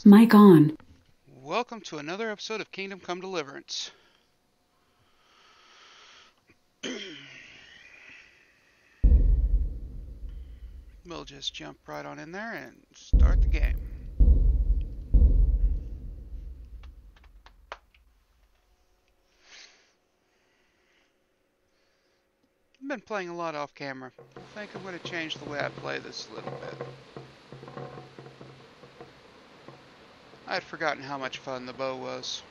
Mic on. Welcome to another episode of Kingdom Come Deliverance. We'll just jump right on in there and start the game. I've been playing a lot off camera. I think I'm going to change the way I play this a little bit. I had forgotten how much fun the bow was.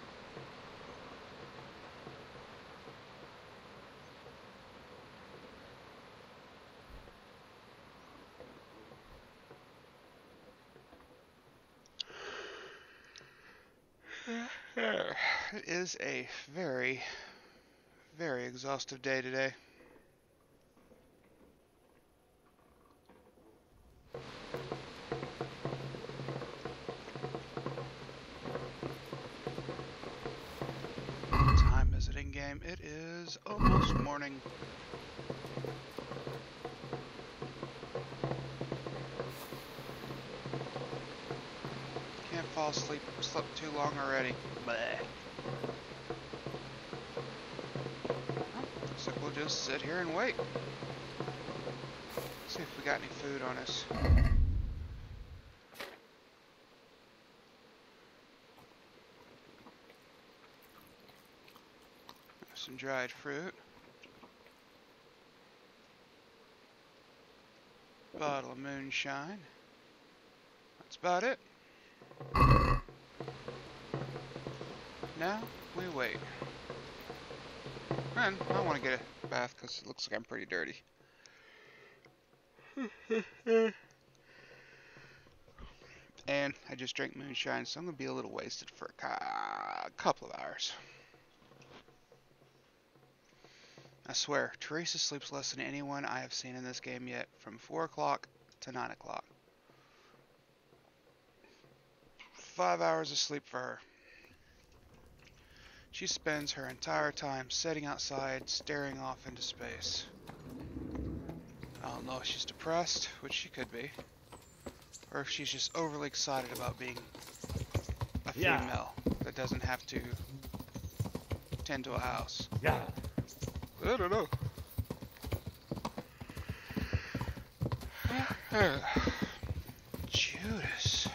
It is a very, very exhaustive day today. What time is it in game? It is almost morning. Can't fall asleep. Slept too long already. Bleh. Looks like we'll just sit here and wait. See if we got any food on us. Some dried fruit. Bottle of moonshine. That's about it. Now we wait. And I want to get a bath because it looks like I'm pretty dirty. And I just drank moonshine, so I'm going to be a little wasted for a couple of hours. I swear, Teresa sleeps less than anyone I have seen in this game yet, from 4 o'clock to 9 o'clock. 5 hours of sleep for her. She spends her entire time sitting outside, staring off into space. I don't know if she's depressed, which she could be, or if she's just overly excited about being a female that doesn't have to tend to a house. Yeah. I don't know. Judas.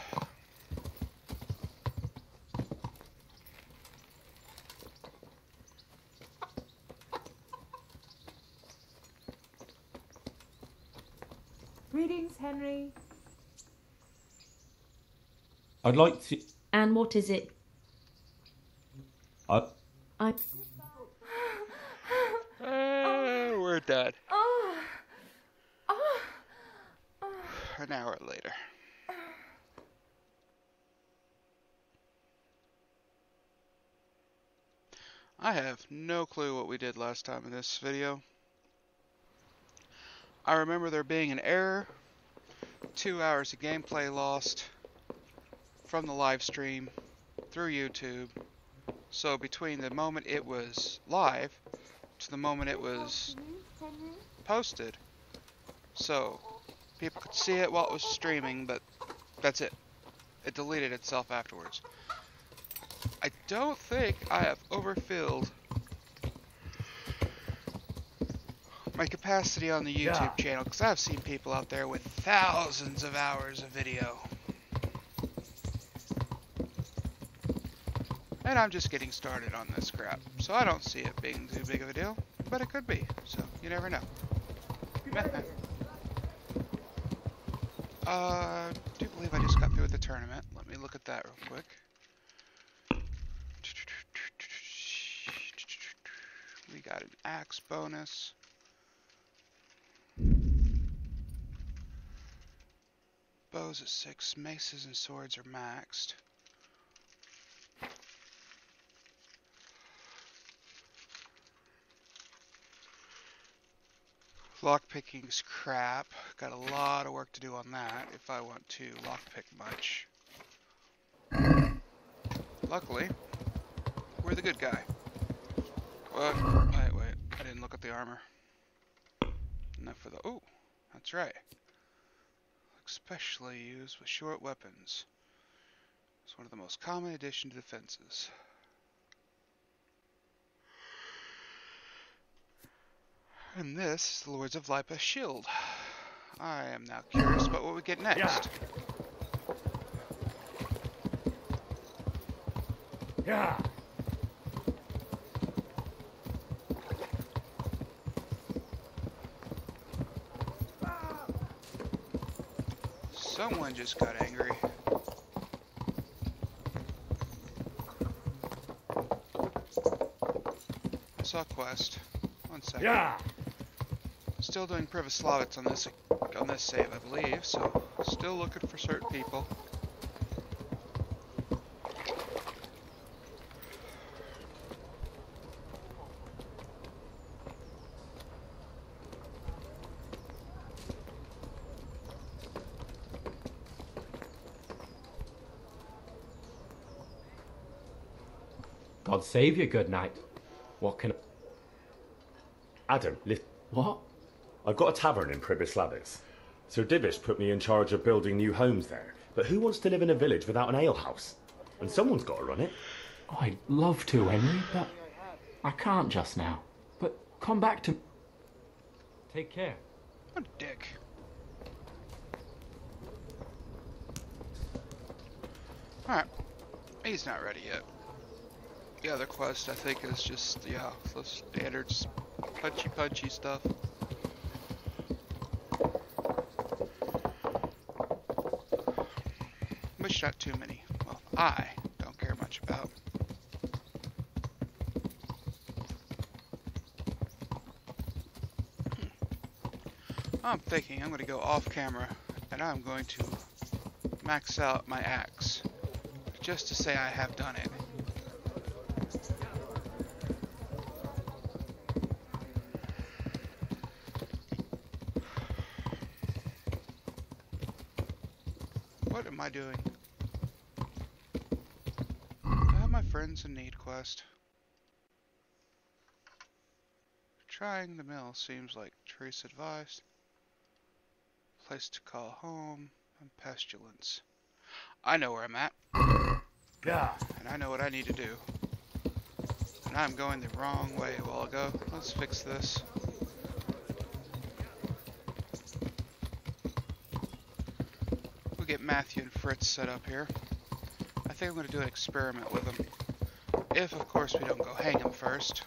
Greetings, Henry. I'd like to. And what is it? I. We're dead. Oh. An hour later. I have no clue what we did last time in this video. I remember there being an error, 2 hours of gameplay lost from the live stream through YouTube. So between the moment it was live to the moment it was posted, so people could see it while it was streaming, but that's it. It deleted itself afterwards. I don't think I have overfilled my capacity on the YouTube channel, because I've seen people out there with thousands of hours of video. And I'm just getting started on this crap, so I don't see it being too big of a deal, but it could be, so you never know. I do believe I just got through with the tournament. Let me look at that real quick. We got an axe bonus. Bows at 6, maces and swords are maxed. Lockpicking's crap. Got a lot of work to do on that if I want to lockpick much. Luckily, we're the good guy. Wait, I didn't look at the armor. Enough for the... Oh, that's right. Especially used with short weapons. one of the most common addition to defenses. And this is the Lords of Lipa's shield. I am now curious about what we get next. Yeah. Someone just got angry. I saw a quest. 1 second. Yeah. Still doing Privoslavets on this save, I believe, so still looking for certain people. God save you, good night. What can... Adam, What? I've got a tavern in Pribyslavitz. Sir Divish put me in charge of building new homes there. But who wants to live in a village without an alehouse? And someone's got to run it. I'd love to, Henry, but I can't just now. But come back to... Take care. What a dick. Alright. He's not ready yet. The other quest, I think, is just, yeah, the standard punchy stuff. Which not too many. Well, I don't care much about. I'm thinking I'm going to go off camera and I'm going to max out my axe just to say I have done it. What am I doing? I have my friends in need quest. Trying the mill seems like Trace advised. Place to call home and pestilence. I know where I'm at. Yeah. And I know what I need to do. And I'm going the wrong way a while ago. Let's fix this. We'll get Matthew and Fritz set up here. I think I'm going to do an experiment with them. If, of course, we don't go hang them first.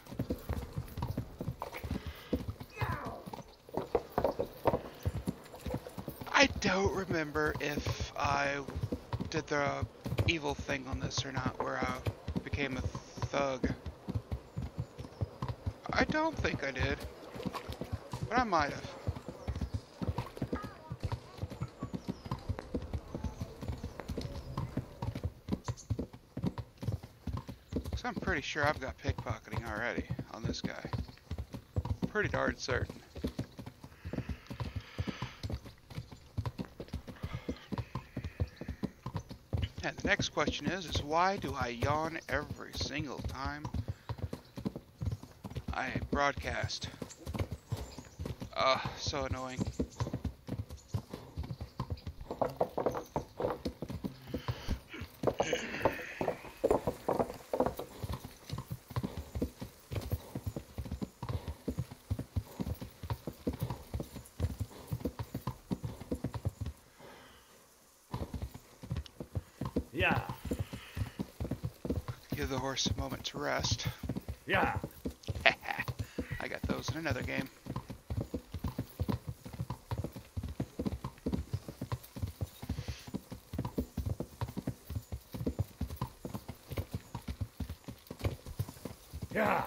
I don't remember if I did the evil thing on this or not, where I became a thug. I don't think I did, but I might have. So I'm pretty sure I've got pickpocketing already on this guy. Pretty darn certain. And the next question is why do I yawn every single time I broadcast? So annoying. Yeah. Give the horse a moment to rest. Yeah. I got those in another game. Yeah.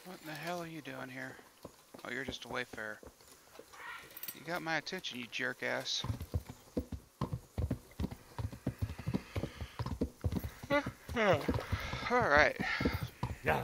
What in the hell are you doing here? Oh, you're just a wayfarer. You got my attention, you jerk ass. Alright. Yeah.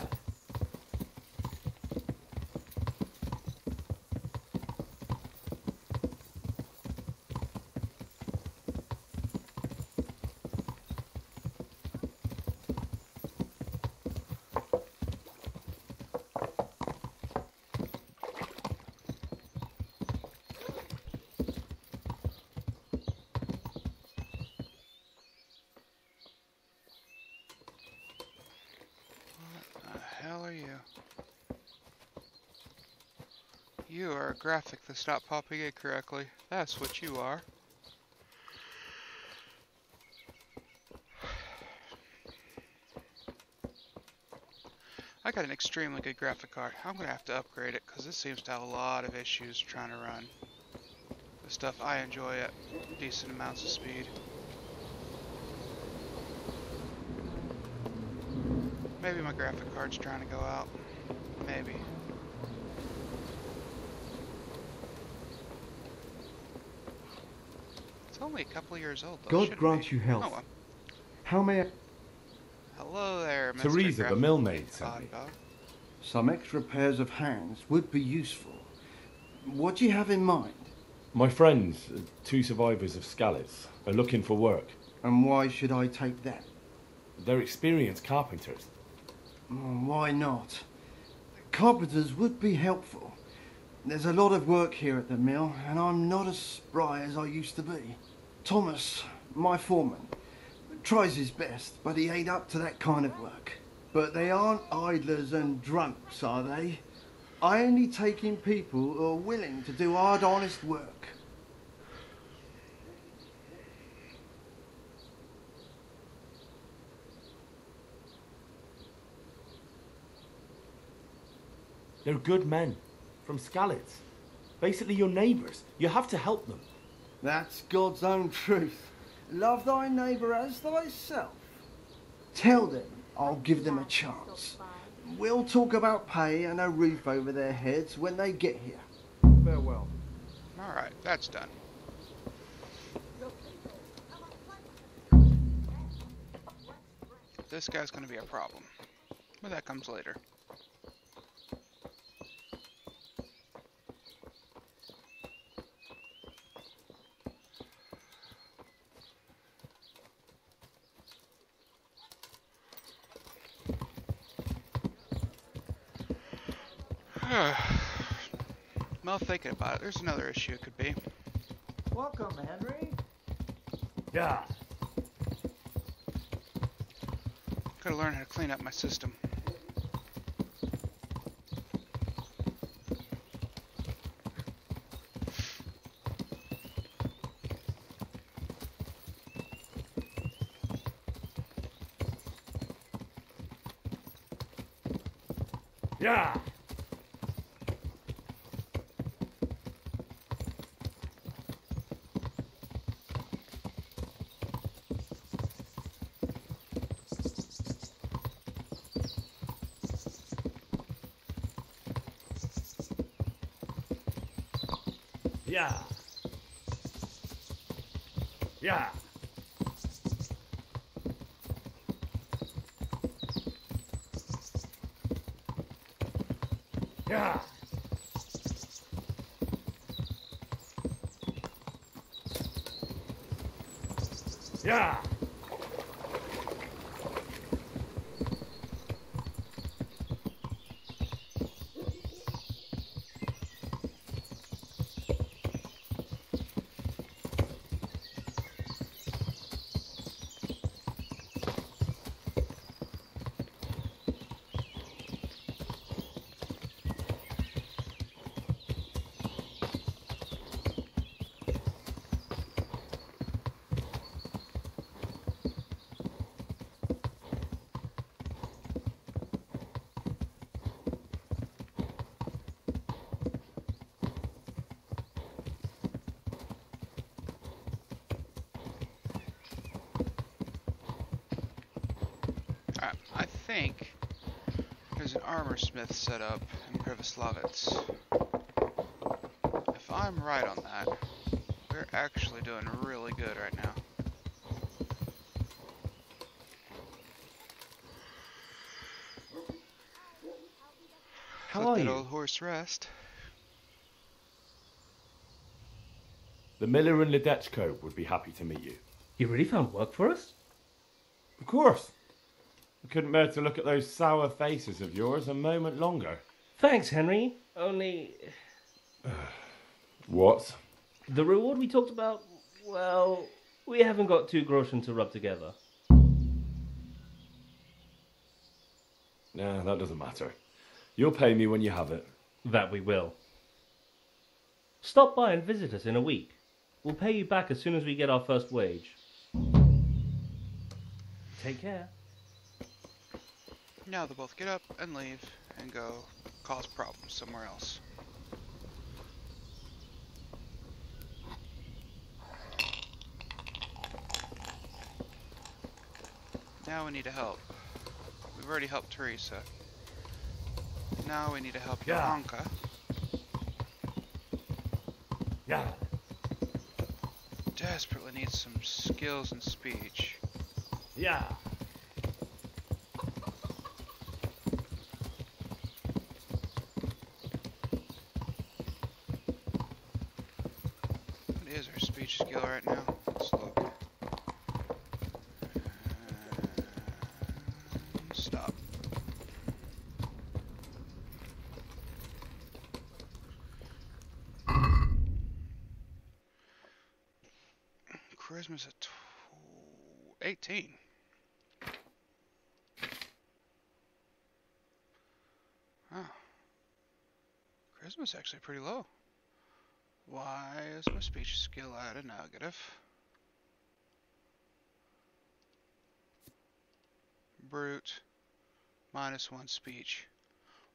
You are a graphic that's not popping in correctly. That's what you are. I got an extremely good graphic card. I'm going to have to upgrade it because this seems to have a lot of issues trying to run the stuff I enjoy at decent amounts of speed. Maybe my graphic card's trying to go out. Maybe. It's only a couple of years old though. God shouldn't grant be. you health. Oh, well. How may I... Hello there, Mr. Teresa, the Graphic millmaid, sent Card me. Dog. Some extra pairs of hands would be useful. What do you have in mind? My friends, 2 survivors of Scalise, are looking for work. And why should I take them? They're experienced carpenters. Why not? Carpenters would be helpful. There's a lot of work here at the mill, and I'm not as spry as I used to be. Thomas, my foreman, tries his best, but he ain't up to that kind of work. But they aren't idlers and drunks, are they? I only take in people who are willing to do hard, honest work. They're good men. From Scalise. Basically your neighbours. You have to help them. That's God's own truth. Love thy neighbour as thyself. Tell them I'll give them a chance. We'll talk about pay and a roof over their heads when they get here. Farewell. Alright, that's done. This guy's gonna be a problem. But that comes later. Well, thinking about it, there's another issue it could be. Welcome, Henry. Yeah. Gotta learn how to clean up my system. Yeah. Yeah. Yeah. Yeah. Yeah. I think there's an armor smith set up in Privoslavets. If I'm right on that, we're actually doing really good right now. How Let are that you? old horse rest. The miller in Ledechko would be happy to meet you. You really found work for us? Of course. I couldn't bear to look at those sour faces of yours a moment longer. Thanks, Henry. Only What? the reward we talked about, well, we haven't got 2 groschen to rub together. Nah, that doesn't matter. You'll pay me when you have it. That we will. Stop by and visit us in a week. We'll pay you back as soon as we get our first wage. Take care. Now they both get up and leave and go cause problems somewhere else. Now we need to help. We've already helped Teresa. Now we need to help Yeah. Johanka. Yeah. Desperately needs some skills in speech. Yeah. What is her speech skill right now? Let's look. Stop. Charisma's at 18. Oh. Charisma's actually pretty low. Why is my speech skill at a negative? Brute. -1 speech.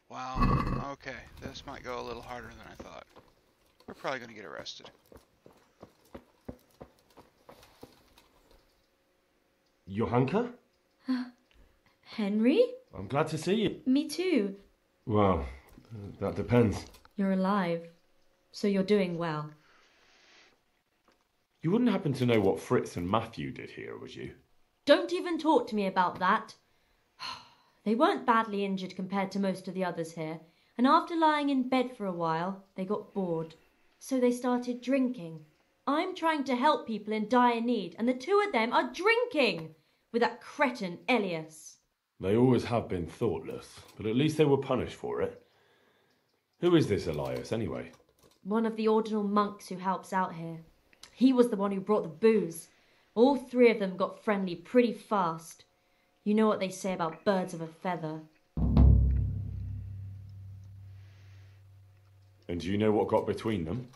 Wow. Okay, this might go a little harder than I thought. We're probably going to get arrested. Johanka? Henry? I'm glad to see you. Me too. Well, that depends. You're alive. So you're doing well. You wouldn't happen to know what Fritz and Matthew did here, would you? Don't even talk to me about that. They weren't badly injured compared to most of the others here, and after lying in bed for a while, they got bored. So they started drinking. I'm trying to help people in dire need, and the two of them are drinking with that cretin Elias. They always have been thoughtless, but at least they were punished for it. Who is this Elias, anyway? One of the ordinal monks who helps out here. He was the one who brought the booze. All three of them got friendly pretty fast. You know what they say about birds of a feather. And do you know what got between them?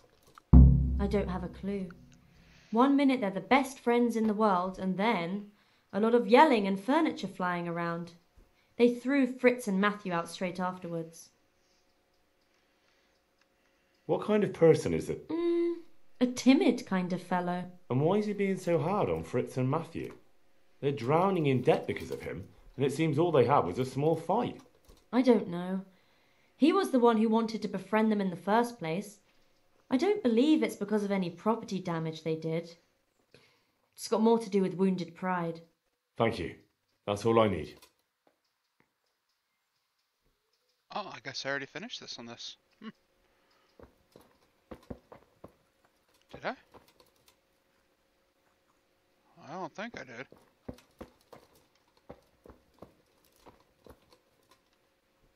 I don't have a clue. 1 minute they're the best friends in the world, and then a lot of yelling and furniture flying around. They threw Fritz and Matthew out straight afterwards. What kind of person is it? A timid kind of fellow. And why is he being so hard on Fritz and Matthew? They're drowning in debt because of him, and it seems all they had was a small fight. I don't know. He was the one who wanted to befriend them in the first place. I don't believe it's because of any property damage they did. It's got more to do with wounded pride. Thank you. That's all I need. Oh, I guess I already finished this on this. Did I? I don't think I did.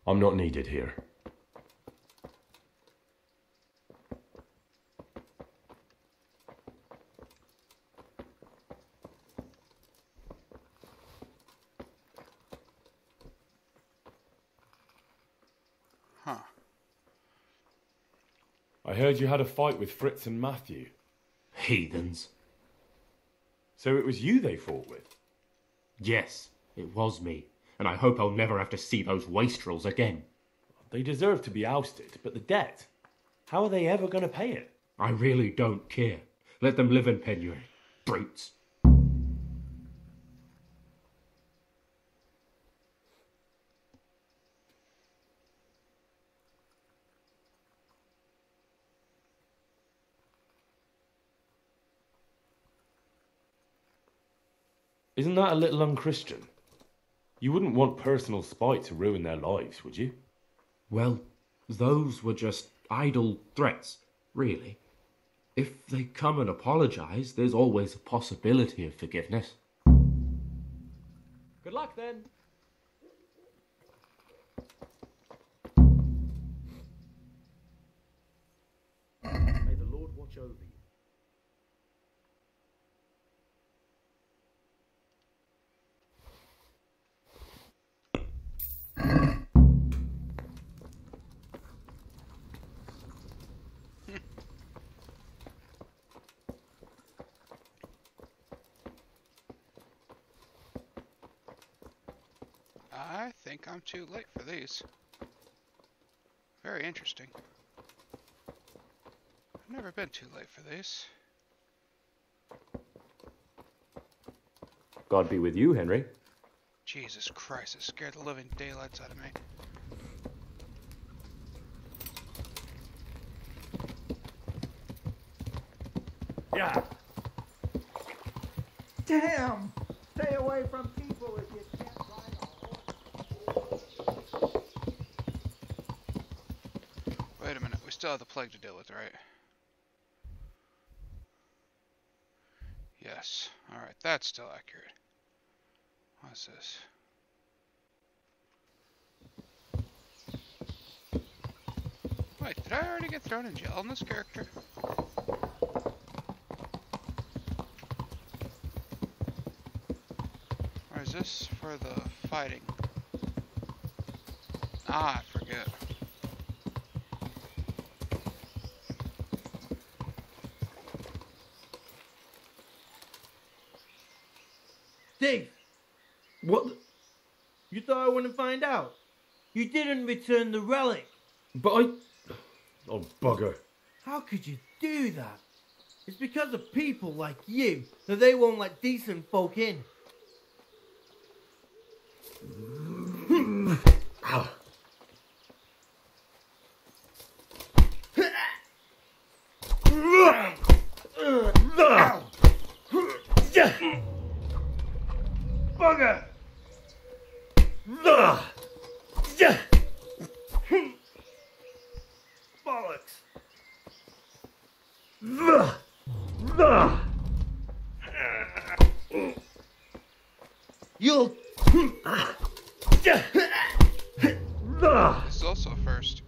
I'm not needed here. Huh. I heard you had a fight with Fritz and Matthew. Heathens. So it was you they fought with? Yes, it was me. And I hope I'll never have to see those wastrels again. They deserve to be ousted, but the debt? How are they ever going to pay it? I really don't care. Let them live in penury. Brutes. Isn't that a little unchristian? You wouldn't want personal spite to ruin their lives, would you? Well, those were just idle threats, really. If they come and apologize, there's always a possibility of forgiveness. Good luck, then. May the Lord watch over you. I think I'm too late for these. Very interesting. I've never been too late for these. God be with you, Henry. Jesus Christ, it scared the living daylights out of me. Yeah. Damn! Stay away from people if you can't ride a horse. Wait a minute, we still have the plague to deal with, right? Yes. Alright, that's still accurate. What's this? Wait, did I already get thrown in jail on this character? Or is this for the fighting? Ah, I forget. Dave! What? You thought I wouldn't find out? You didn't return the relic. But I... Oh, bugger. How could you do that? It's because of people like you that they won't let decent folk in. Bugger! Bollocks! You'll... This is also first.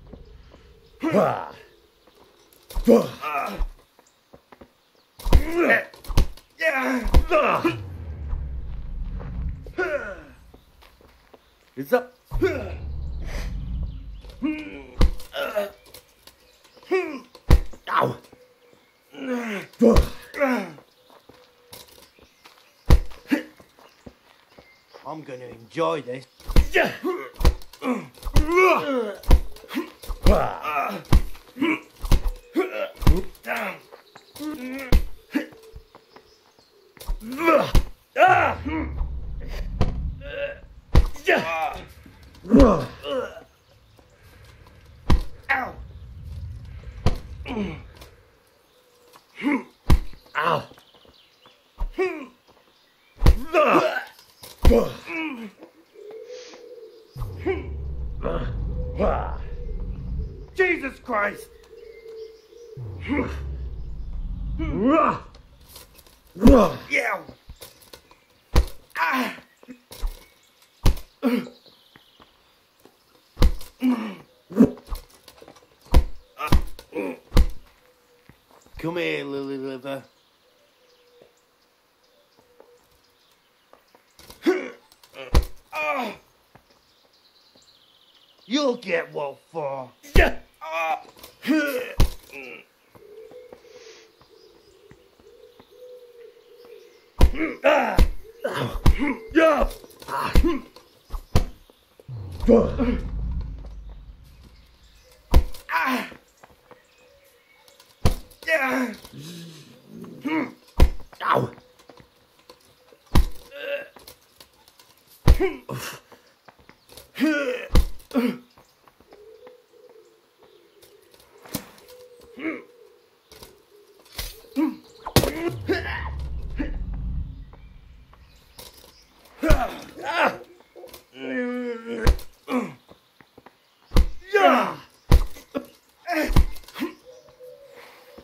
It's up. Ow. I'm going to enjoy this. Jesus Christ! Yeah. Come here, Lily Liver. You'll get what for.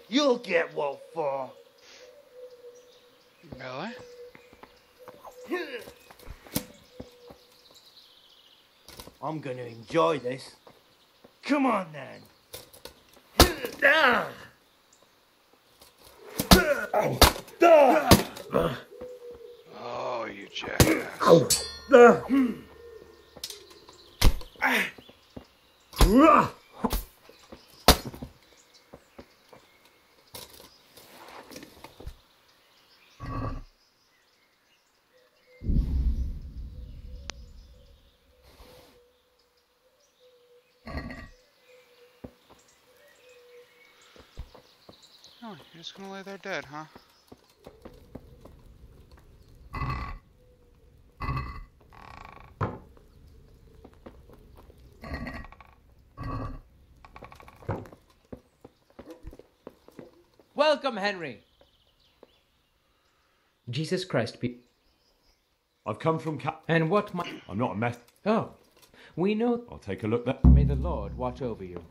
You'll get what for. Really? I'm going to enjoy this. Come on then. Oh, you jackass. Oh, you're just gonna lay there dead, huh? Welcome, Henry. Jesus Christ, I've come from And what I'm not a mess. Oh, we know. I'll take a look there. May the Lord watch over you.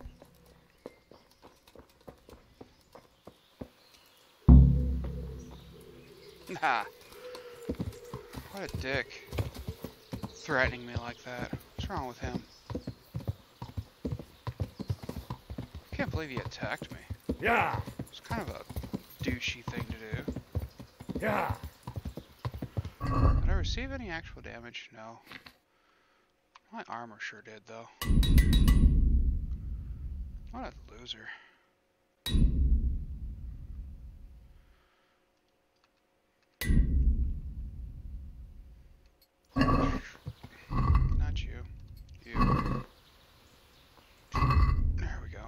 Nah. What a dick. Threatening me like that. What's wrong with him? Can't believe he attacked me. Yeah! It's kind of a douchey thing to do. Yeah! Did I receive any actual damage? No. My armor sure did, though. What a loser. Not you. You. There we go.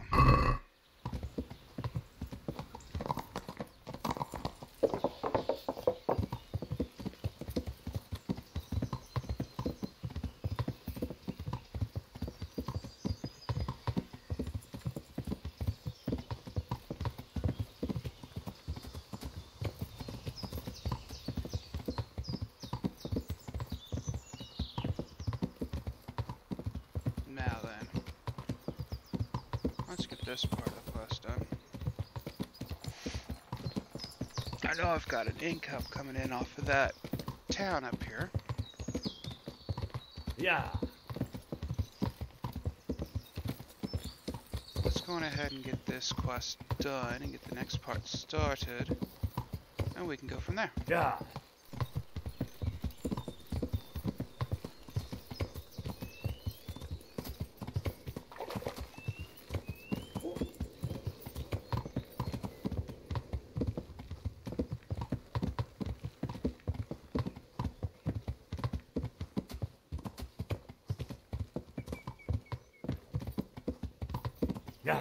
Now then, let's get this part of the quest done. I know I've got an income coming in off of that town up here. Yeah! Let's go on ahead and get this quest done and get the next part started, and we can go from there. Yeah! Yeah!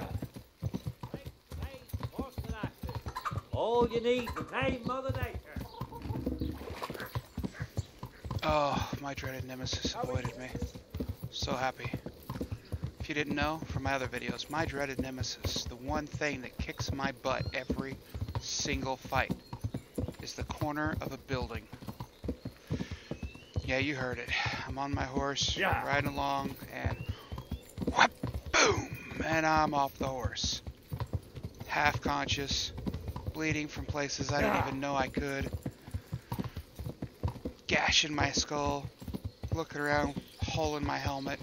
All you need to tame Mother Nature. Oh, my dreaded nemesis avoided me. So happy. If you didn't know from my other videos, my dreaded nemesis, the one thing that kicks my butt every single fight, is the corner of a building. Yeah, you heard it. I'm on my horse, Yeah. riding along, and whap, boom, and I'm off the horse. Half conscious, bleeding from places I didn't even know I could. Gash in my skull, looking around, hole in my helmet,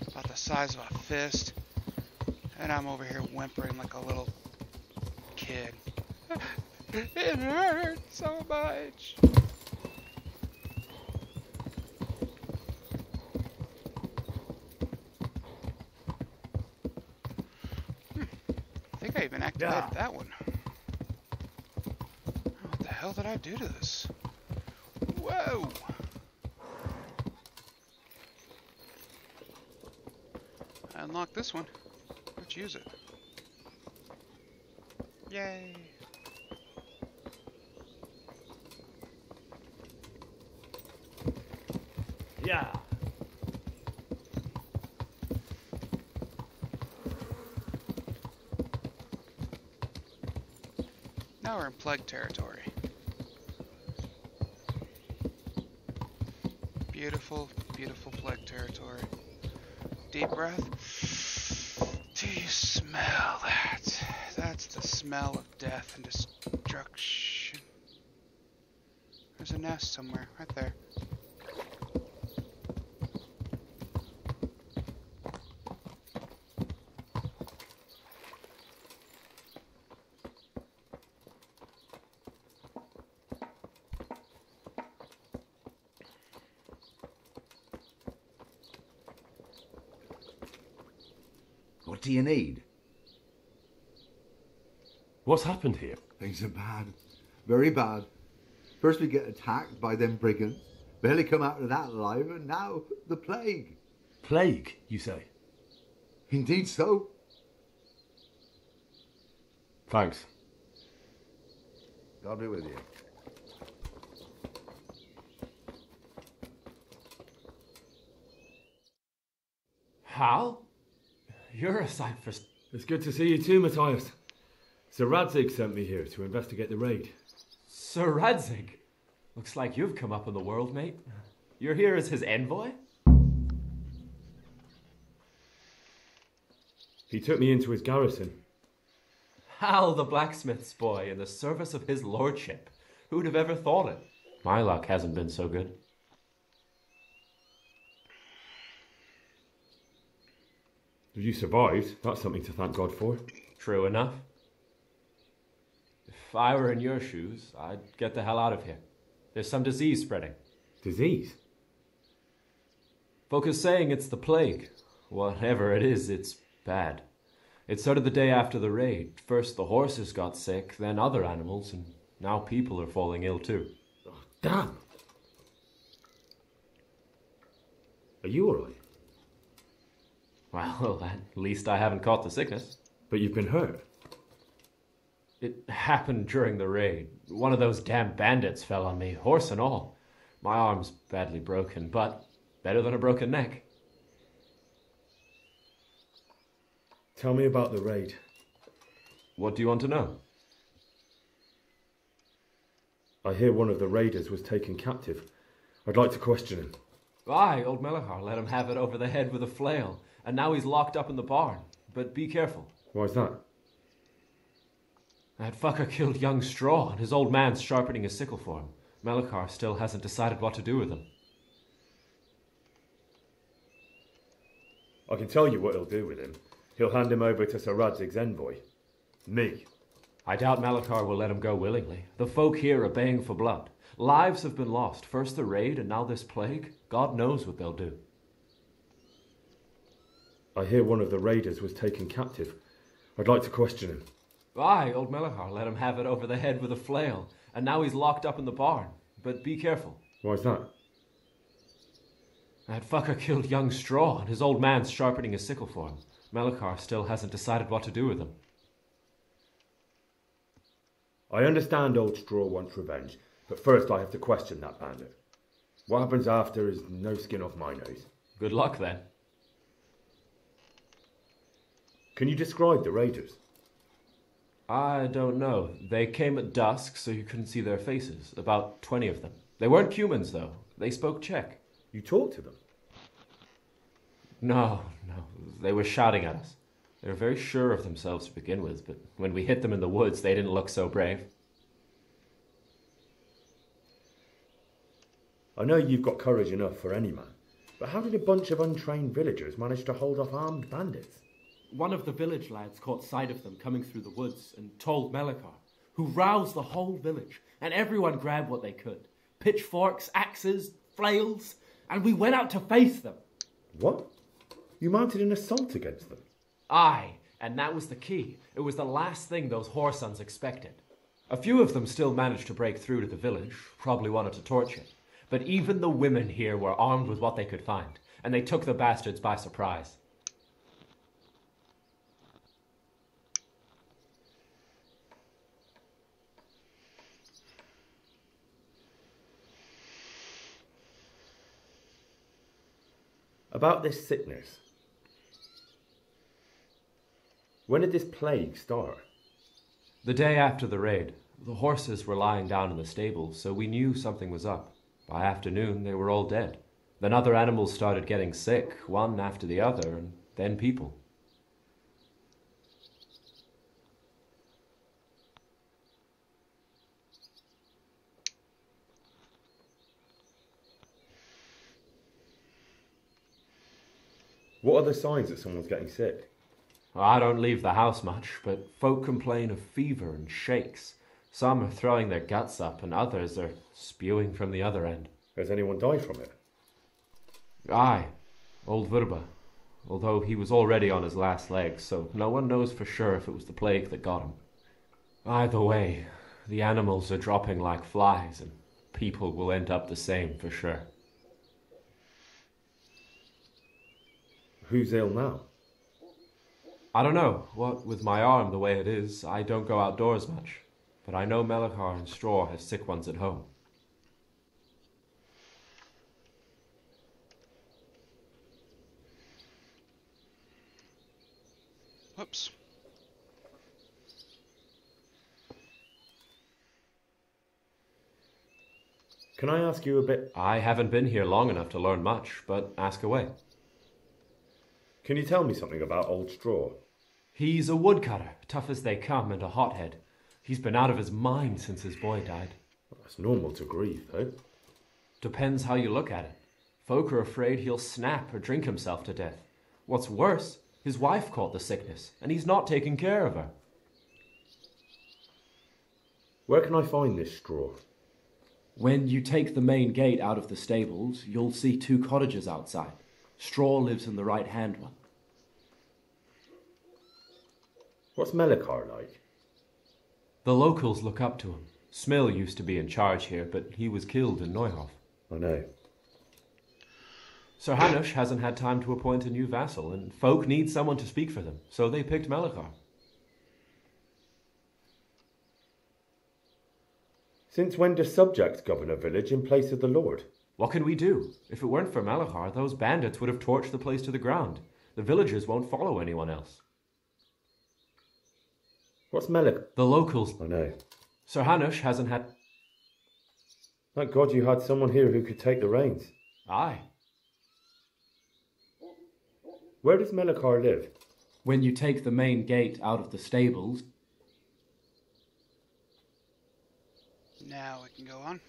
about the size of a fist, and I'm over here whimpering like a little kid. It hurts so much. I think I even activated that one. What the hell did I do to this? Whoa! I unlocked this one. Let's use it. Yay! Yeah! Now we're in plague territory. Beautiful, beautiful plague territory. Deep breath. Do you smell that? That's the smell of death and destruction. There's a nest somewhere, right there. What do you need? What's happened here? Things are bad. Very bad. First we get attacked by them brigands. Barely come out of that alive, and now the plague. Plague, you say? Indeed so. Thanks. God be with you. Hal? You're a sight for... It's good to see you too, Matthias. Sir Radzig sent me here to investigate the raid. Sir Radzig? Looks like you've come up in the world, mate. You're here as his envoy? He took me into his garrison. Hal the blacksmith's boy in the service of his lordship. Who'd have ever thought it? My luck hasn't been so good. If you survived, that's something to thank God for. True enough. If I were in your shoes, I'd get the hell out of here. There's some disease spreading. Disease? Folk are saying it's the plague. Whatever it is, it's bad. It started the day after the raid. First the horses got sick, then other animals, and now people are falling ill too. Oh, damn! Are you alright? Well, at least I haven't caught the sickness. But you've been hurt? It happened during the raid. One of those damn bandits fell on me, horse and all. My arm's badly broken, but better than a broken neck. Tell me about the raid. What do you want to know? I hear one of the raiders was taken captive. I'd like to question him. Aye, old Melachar let him have it over the head with a flail, and now he's locked up in the barn. But be careful. Why's that? That fucker killed young Straw, and his old man's sharpening a sickle for him. Melachar still hasn't decided what to do with him. I can tell you what he'll do with him. He'll hand him over to Sir Radzig's envoy. Me. I doubt Melachar will let him go willingly. The folk here are baying for blood. Lives have been lost. First the raid, and now this plague. God knows what they'll do. I hear one of the raiders was taken captive. I'd like to question him. Aye, old Melachar let him have it over the head with a flail, and now he's locked up in the barn. But be careful. Why's that? That fucker killed young Straw, and his old man's sharpening a sickle for him. Melachar still hasn't decided what to do with him. I understand old Straw wants revenge, but first I have to question that bandit. What happens after is no skin off my nose. Good luck, then. Can you describe the raiders? I don't know. They came at dusk, so you couldn't see their faces. About 20 of them. They weren't humans, though. They spoke Czech. You talked to them? No. They were shouting at us. They were very sure of themselves to begin with, but when we hit them in the woods, they didn't look so brave. I know you've got courage enough for any man, but how did a bunch of untrained villagers manage to hold off armed bandits? One of the village lads caught sight of them coming through the woods and told Melachar, who roused the whole village, and everyone grabbed what they could. Pitchforks, axes, flails, and we went out to face them. What? You mounted an assault against them? Aye, and that was the key. It was the last thing those whoresons expected. A few of them still managed to break through to the village, probably wanted to torch it. But even the women here were armed with what they could find, and they took the bastards by surprise. About this sickness. When did this plague start? The day after the raid. The horses were lying down in the stable, so we knew something was up. By afternoon, they were all dead. Then other animals started getting sick, one after the other, and then people. What are the signs that someone's getting sick? I don't leave the house much, but folk complain of fever and shakes. Some are throwing their guts up, and others are spewing from the other end. Has anyone died from it? Aye, old Verba, although he was already on his last legs, so no one knows for sure if it was the plague that got him. Either way, the animals are dropping like flies, and people will end up the same for sure. Who's ill now? I don't know. What with my arm the way it is, I don't go outdoors much. but I know Melachar and Straw has sick ones at home. Whoops. Can I ask you a bit? I haven't been here long enough to learn much, but ask away. Can you tell me something about Old Straw? He's a woodcutter, tough as they come, and a hothead. He's been out of his mind since his boy died. Well, that's normal to grieve, though. Depends how you look at it. Folk are afraid he'll snap or drink himself to death. What's worse, his wife caught the sickness, and he's not taking care of her. Where can I find this Straw? When you take the main gate out of the stables, you'll see 2 cottages outside. Straw lives in the right-hand one. What's Melachar like? The locals look up to him. Smill used to be in charge here, but he was killed in Neuhof. I know. Sir Hanush hasn't had time to appoint a new vassal, and folk need someone to speak for them, so they picked Melachar. Since when do subjects govern a village in place of the Lord? What can we do? If it weren't for Melachar, those bandits would have torched the place to the ground. The villagers won't follow anyone else. What's Melachar? The locals. I know. Sir Hanush hasn't had... Thank God you had someone here who could take the reins. Aye. Where does Melachar live? When you take the main gate out of the stables... Now we can go on.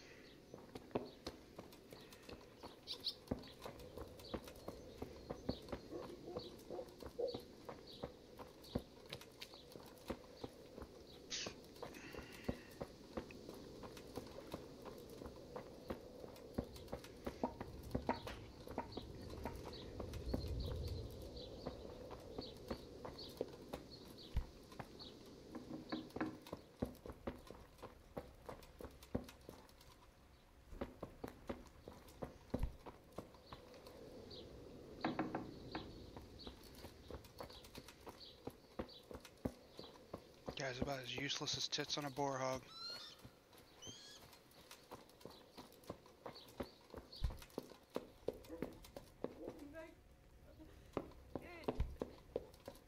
Guy's about as useless as tits on a boar hog.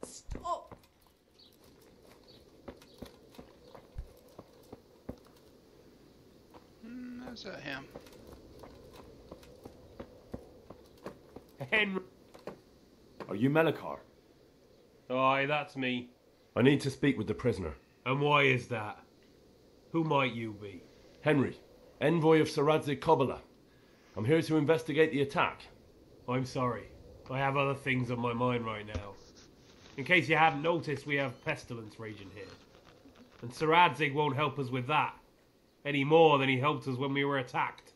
Stop! Is that him? Henry. Are you Melachar? Aye, that's me. I need to speak with the prisoner. And why is that? Who might you be? Henry, envoy of Sir Radzig Kobyla. I'm here to investigate the attack. I'm sorry. I have other things on my mind right now. In case you hadn't noticed, we have pestilence raging here. And Sir Radzig won't help us with that. Any more than he helped us when we were attacked.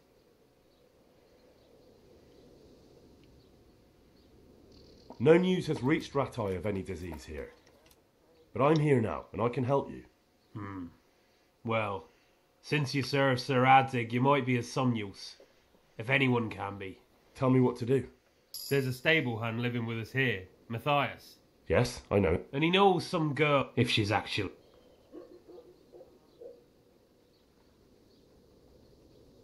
No news has reached Ratai of any disease here. But I'm here now, and I can help you. Well, since you serve Sir Radzig, you might be of some use. If anyone can be. Tell me what to do. There's a stable hand living with us here, Matthias. Yes, I know. And he knows some girl, if she's actually...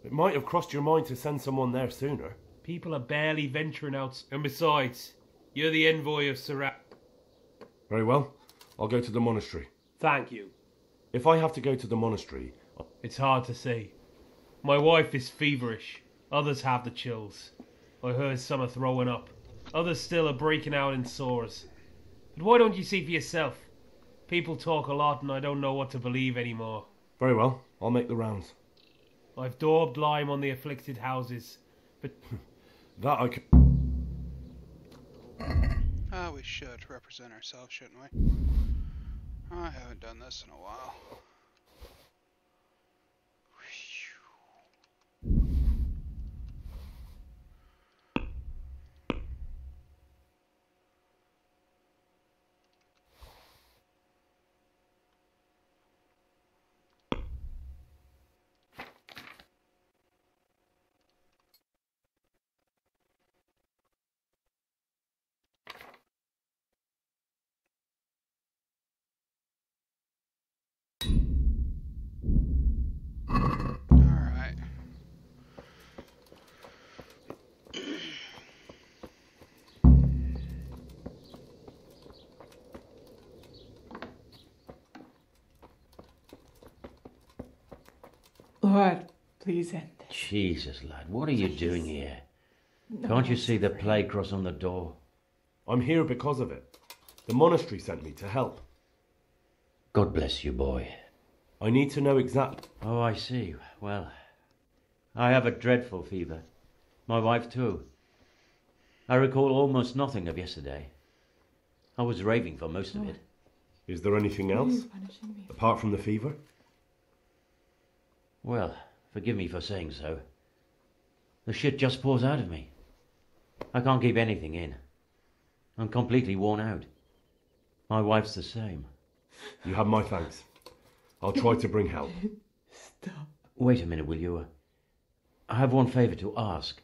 It might have crossed your mind to send someone there sooner. People are barely venturing out. And besides, you're the envoy of Sir Radzig. Very well. I'll go to the monastery. Thank you. If I have to go to the monastery... It's hard to say. My wife is feverish. Others have the chills. I heard some are throwing up. Others still are breaking out in sores. But why don't you see for yourself? People talk a lot and I don't know what to believe anymore. Very well. I'll make the rounds. I've daubed lime on the afflicted houses, but... That I can... We should represent ourselves, shouldn't we? I haven't done this in a while. Lord, please end this. Jesus, lad, what are you doing here? Can't you see the plague cross on the door? I'm here because of it. The monastery sent me to help. God bless you, boy. I need to know exact... Oh, I see. Well, I have a dreadful fever. My wife too. I recall almost nothing of yesterday. I was raving for most of it. Is there anything else? Apart from the fever? Well, forgive me for saying so. The shit just pours out of me. I can't keep anything in. I'm completely worn out. My wife's the same. You have my thanks. I'll try to bring help. Stop. Wait a minute, will you? I have one favour to ask.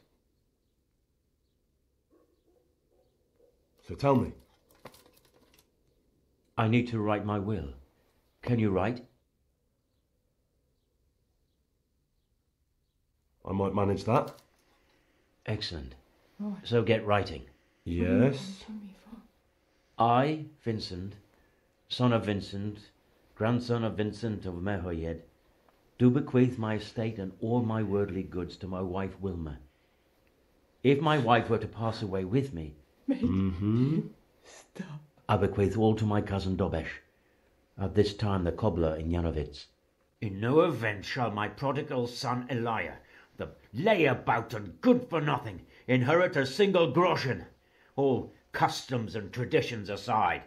So tell me. I need to write my will. Can you write? I might manage that. Excellent. So get writing. Yes. I, Vincent, son of Vincent, grandson of Vincent of Mehoyed, do bequeath my estate and all my worldly goods to my wife Wilma. If my wife were to pass away with me, Stop. I bequeath all to my cousin Dobesh, at this time the cobbler in Yanovitz. In no event shall my prodigal son Elia, the layabout and good for nothing, inherit a single groschen, all customs and traditions aside.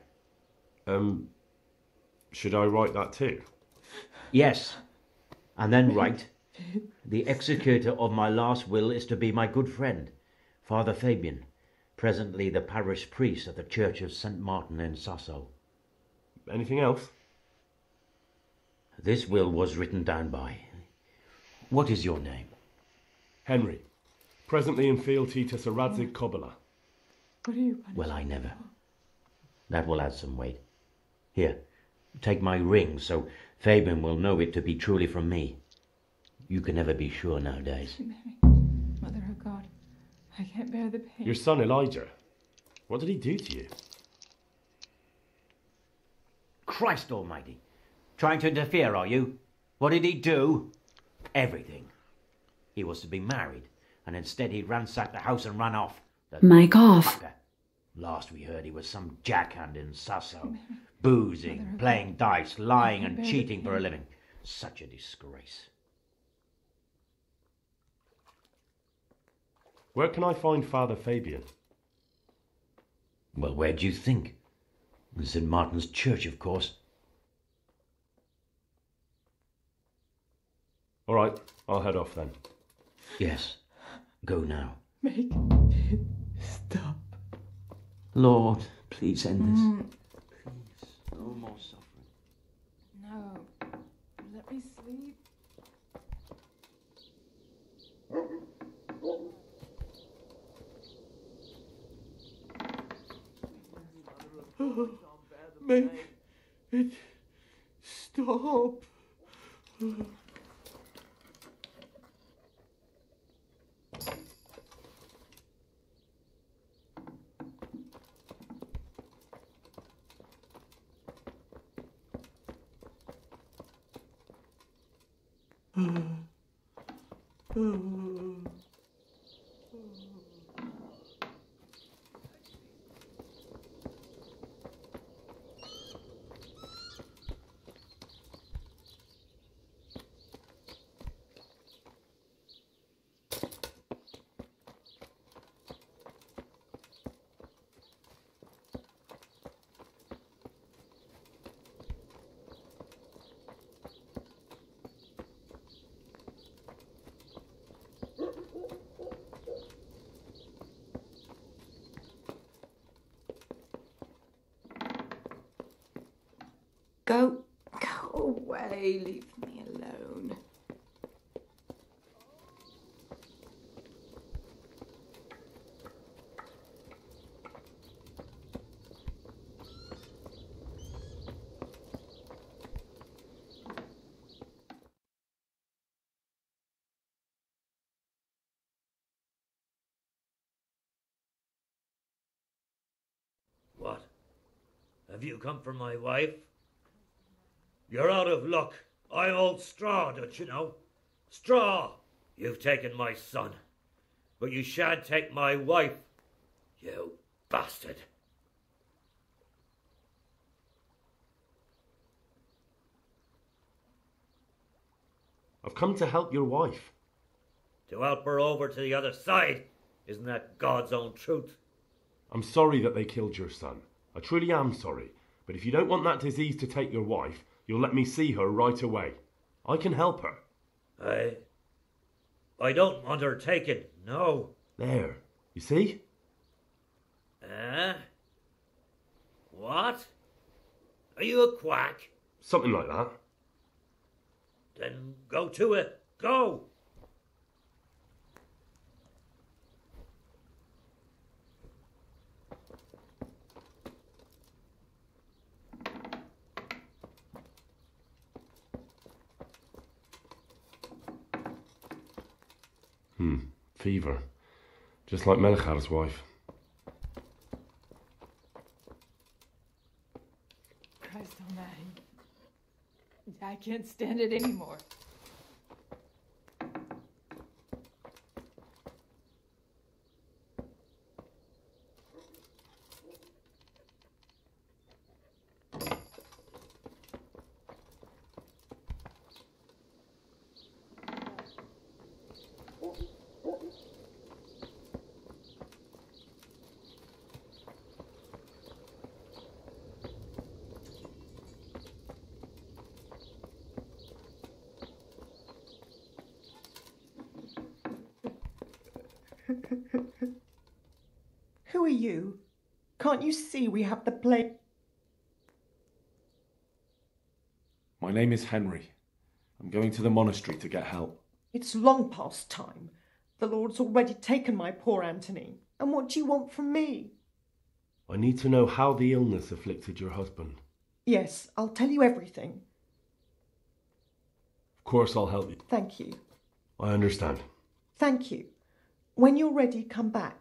Should I write that too? Yes, and then write, the executor of my last will is to be my good friend, Father Fabian, presently the parish priest at the Church of St. Martin in Sasso. Anything else? This will was written down by... What is your name? Henry. Presently in fealty to Sir Radzig Kobyla. What are you punishing? Well, I never. That will add some weight. Here, take my ring so Fabian will know it to be truly from me. You can never be sure nowadays. Mother of God, I can't bear the pain. Your son Elijah. What did he do to you? Christ almighty. Trying to interfere, are you? What did he do? Everything. He was to be married, and instead he ransacked the house and ran off. Mic off. Fucker. Last we heard he was some jackhand in Sasso. Boozing, playing dice, lying and cheating for a living. Such a disgrace. Where can I find Father Fabian? Well, where do you think? In St. Martin's Church, of course. All right, I'll head off then. Yes, go now. Make it stop. Lord, please end this. Please, no more suffering. No, let me sleep. Make it stop. Go away, leave me alone. What? Have you come for my wife? You're out of luck. I'm old straw, don't you know? Straw! You've taken my son, but you shan't take my wife, you bastard. I've come to help your wife. To help her over to the other side, isn't that God's own truth? I'm sorry that they killed your son. I truly am sorry. But if you don't want that disease to take your wife, you'll let me see her right away. I can help her. I don't want her taken, no. There, you see? What? Are you a quack? Something like that. Then go to it. Go! Fever. Just like Melchar's wife. Christ almighty. I can't stand it anymore. Who are you? Can't you see we have the plague? My name is Henry. I'm going to the monastery to get help. It's long past time. The Lord's already taken my poor Anthony. And what do you want from me? I need to know how the illness afflicted your husband. Yes, I'll tell you everything. Of course I'll help you. Thank you. I understand. Thank you. When you're ready, come back.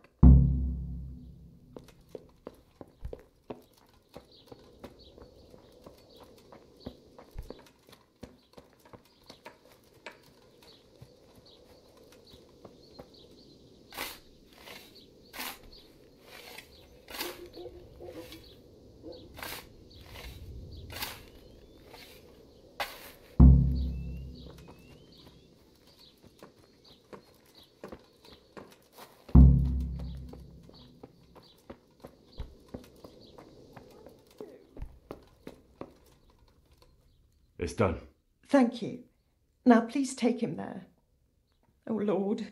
It's done. Thank you. Now please take him there. Oh, Lord.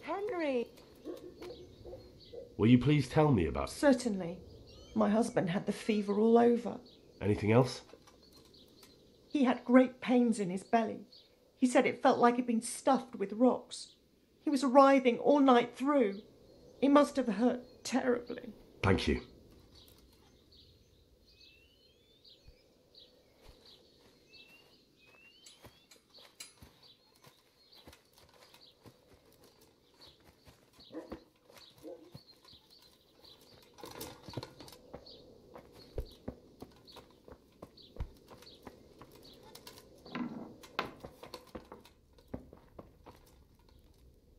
Henry! Will you please tell me about it? Certainly. My husband had the fever all over. Anything else? He had great pains in his belly. He said it felt like he'd been stuffed with rocks. He was writhing all night through. It must have hurt terribly. Thank you.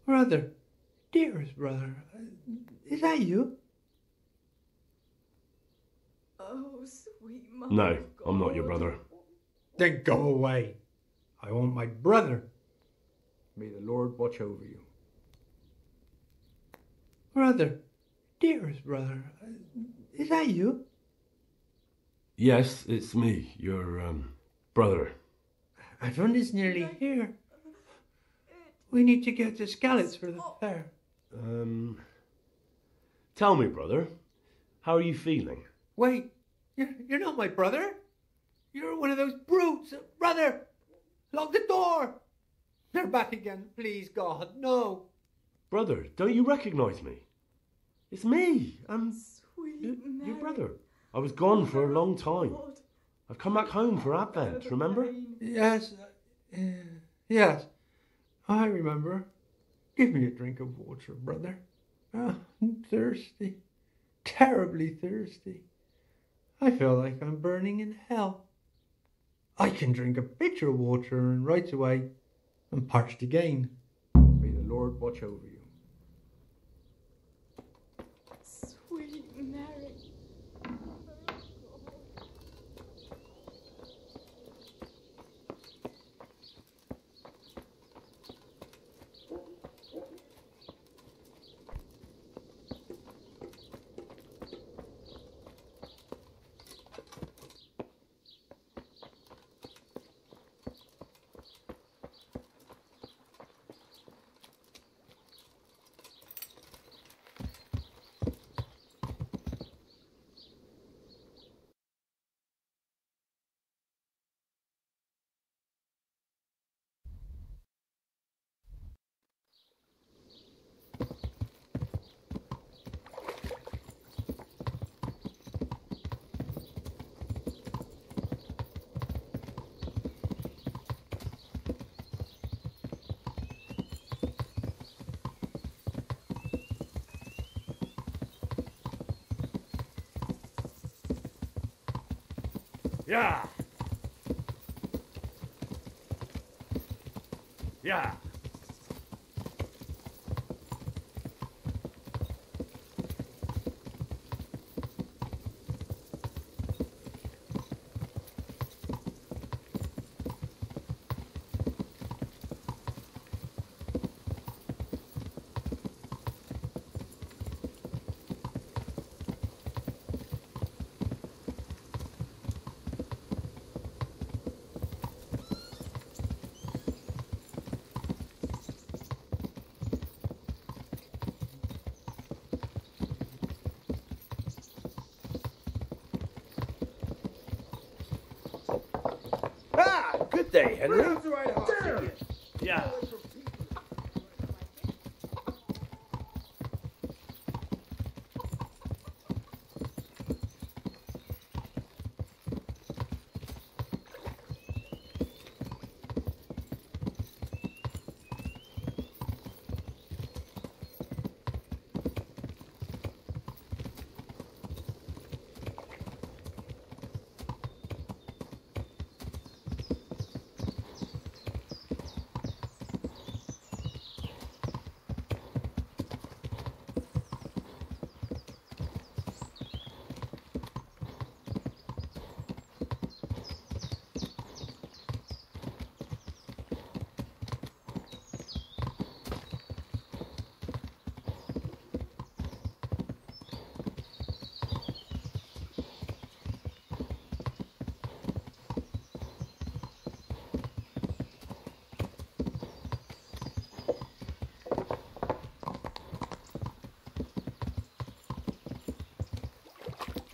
Brother, dearest brother, is that you? Oh, sweet mother. No, I'm not your brother. Then go away. I want my brother. May the Lord watch over you. Brother, dearest brother, is that you? Yes, it's me, your, brother. Everyone is nearly here. We need to get the scallops for the fair. Tell me, brother, how are you feeling? Wait, you're not my brother? You're one of those brutes! Brother! Lock the door! They're back again. Please, God, no! Brother, don't you recognise me? It's me. Sweet your brother. I was gone for a long time. I've come back home for Advent, remember? Yes. Yes. I remember. Give me a drink of water, brother. I'm thirsty. Terribly thirsty. I feel like I'm burning in hell. I can drink a pitcher of water and right away I'm parched again. May the Lord watch over you. Sweet Mary. Yeah. Yeah. Good day, Henry. Yeah.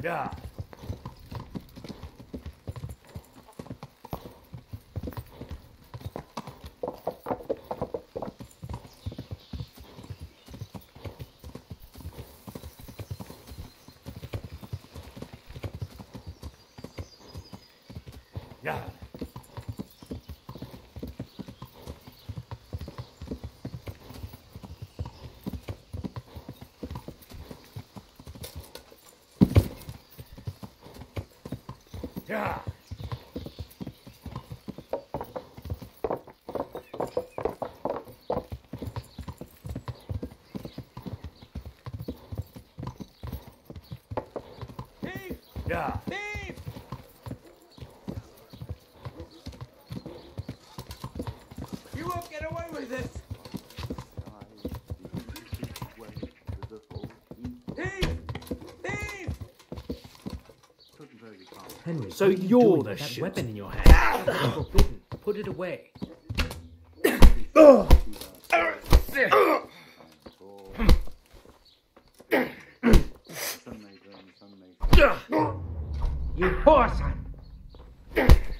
Yeah. Yeah. Yeah. Thief! Yeah. Thief! You won't get away with this! Thief! Thief! Henry, So what are you you're doing the with that shit. weapon in your hand. It's forbidden. Put it away. You whoreson!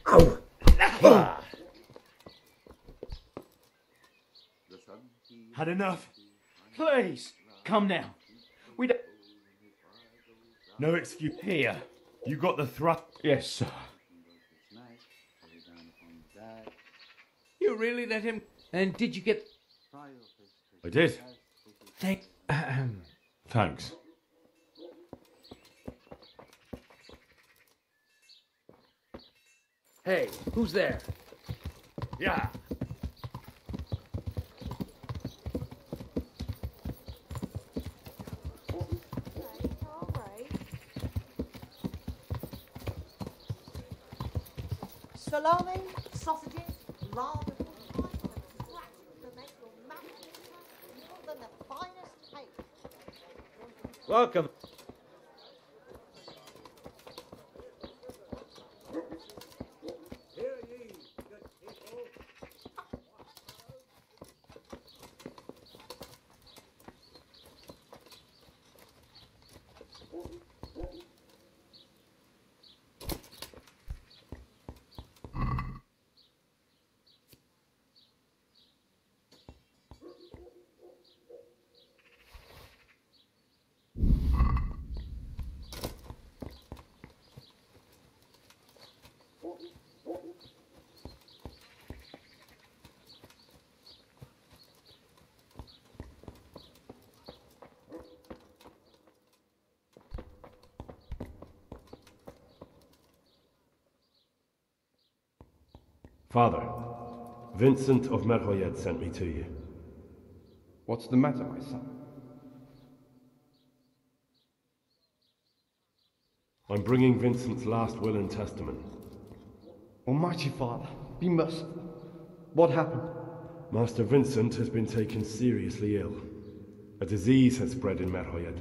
Ow! Had enough. Please, come now. We don't... No excuse. Here. You got the thrust. Yes, sir. You really let him? And did you get... I did. Thanks. Hey, who's there? Yeah. Salami, sausages, lard, and to make your mouth more than the finest cake. Welcome. Father, Vincent of Merhoyed sent me to you. What's the matter, my son? I'm bringing Vincent's last will and testament. Almighty Father, be merciful. What happened? Master Vincent has been taken seriously ill. A disease has spread in Merhoyed.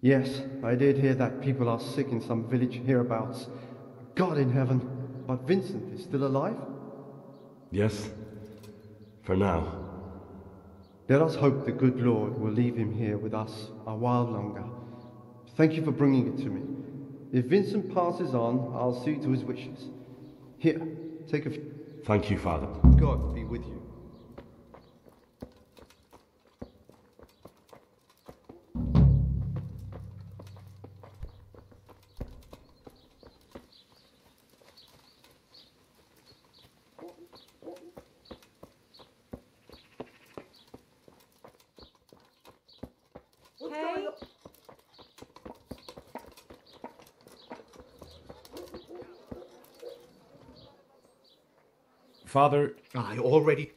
Yes, I did hear that people are sick in some village hereabouts. God in heaven, but Vincent is still alive? Yes, for now. Let us hope the good Lord will leave him here with us a while longer. Thank you for bringing it to me. If Vincent passes on, I'll see to his wishes. Here, take a few. Thank you, Father. God be with you. Hey. Father, I already...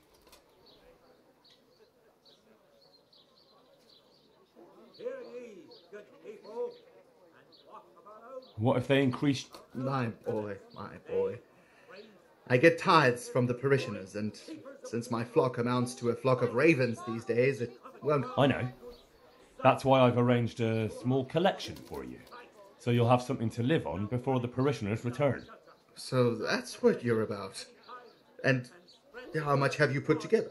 what if they increase... My boy, my boy. I get tithes from the parishioners, and since my flock amounts to a flock of ravens these days, it won't... I know. That's why I've arranged a small collection for you. So you'll have something to live on before the parishioners return. So that's what you're about. And how much have you put together?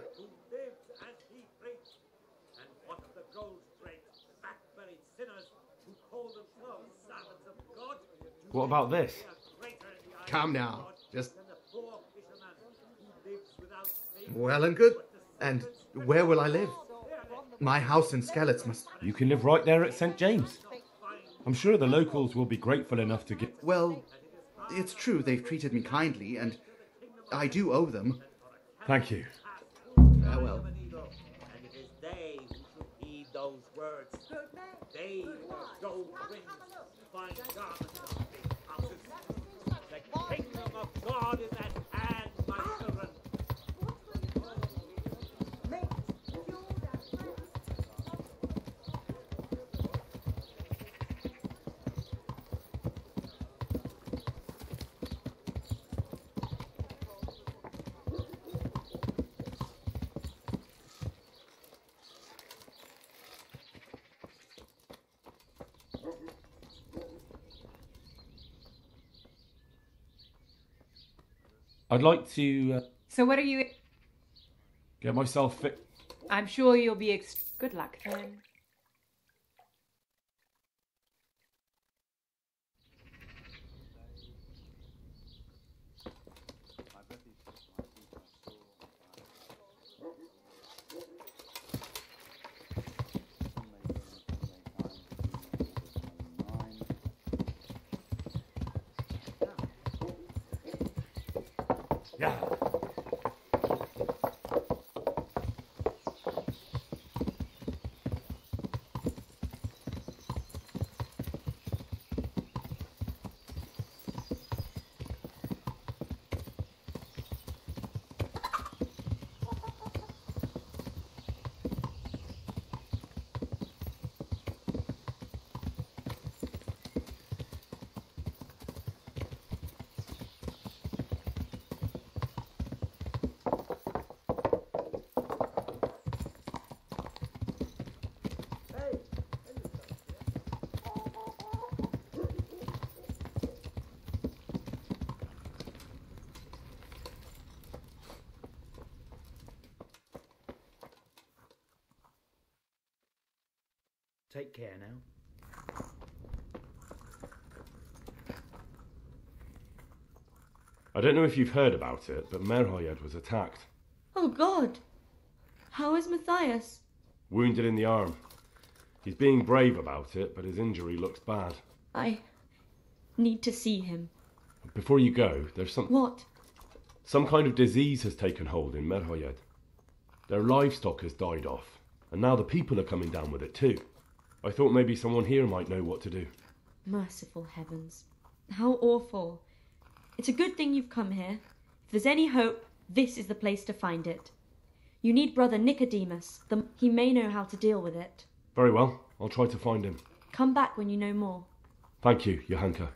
What about this? Come now, just... Well and good. And where will I live? My house in Skalitz must... You can live right there at St. James. I'm sure the locals will be grateful enough to give... Well, it's true they've treated me kindly, and I do owe them. Thank you. Farewell. And it is they who should heed those words. They who are gold rings, fine garments, and big houses. The kingdom of God is at hand, my children. I'd like to So what are you... get myself fit. I'm sure you'll be... Good luck then. Yeah. Take care now. I don't know if you've heard about it, but Merhoyed was attacked. Oh, God. How is Matthias? Wounded in the arm. He's being brave about it, but his injury looks bad. I need to see him. Before you go, there's some... What? Some kind of disease has taken hold in Merhoyed. Their livestock has died off, and now the people are coming down with it too. I thought maybe someone here might know what to do. Merciful heavens. How awful. It's a good thing you've come here. If there's any hope, this is the place to find it. You need Brother Nicodemus. He may know how to deal with it. Very well, I'll try to find him. Come back when you know more. Thank you, Johanka.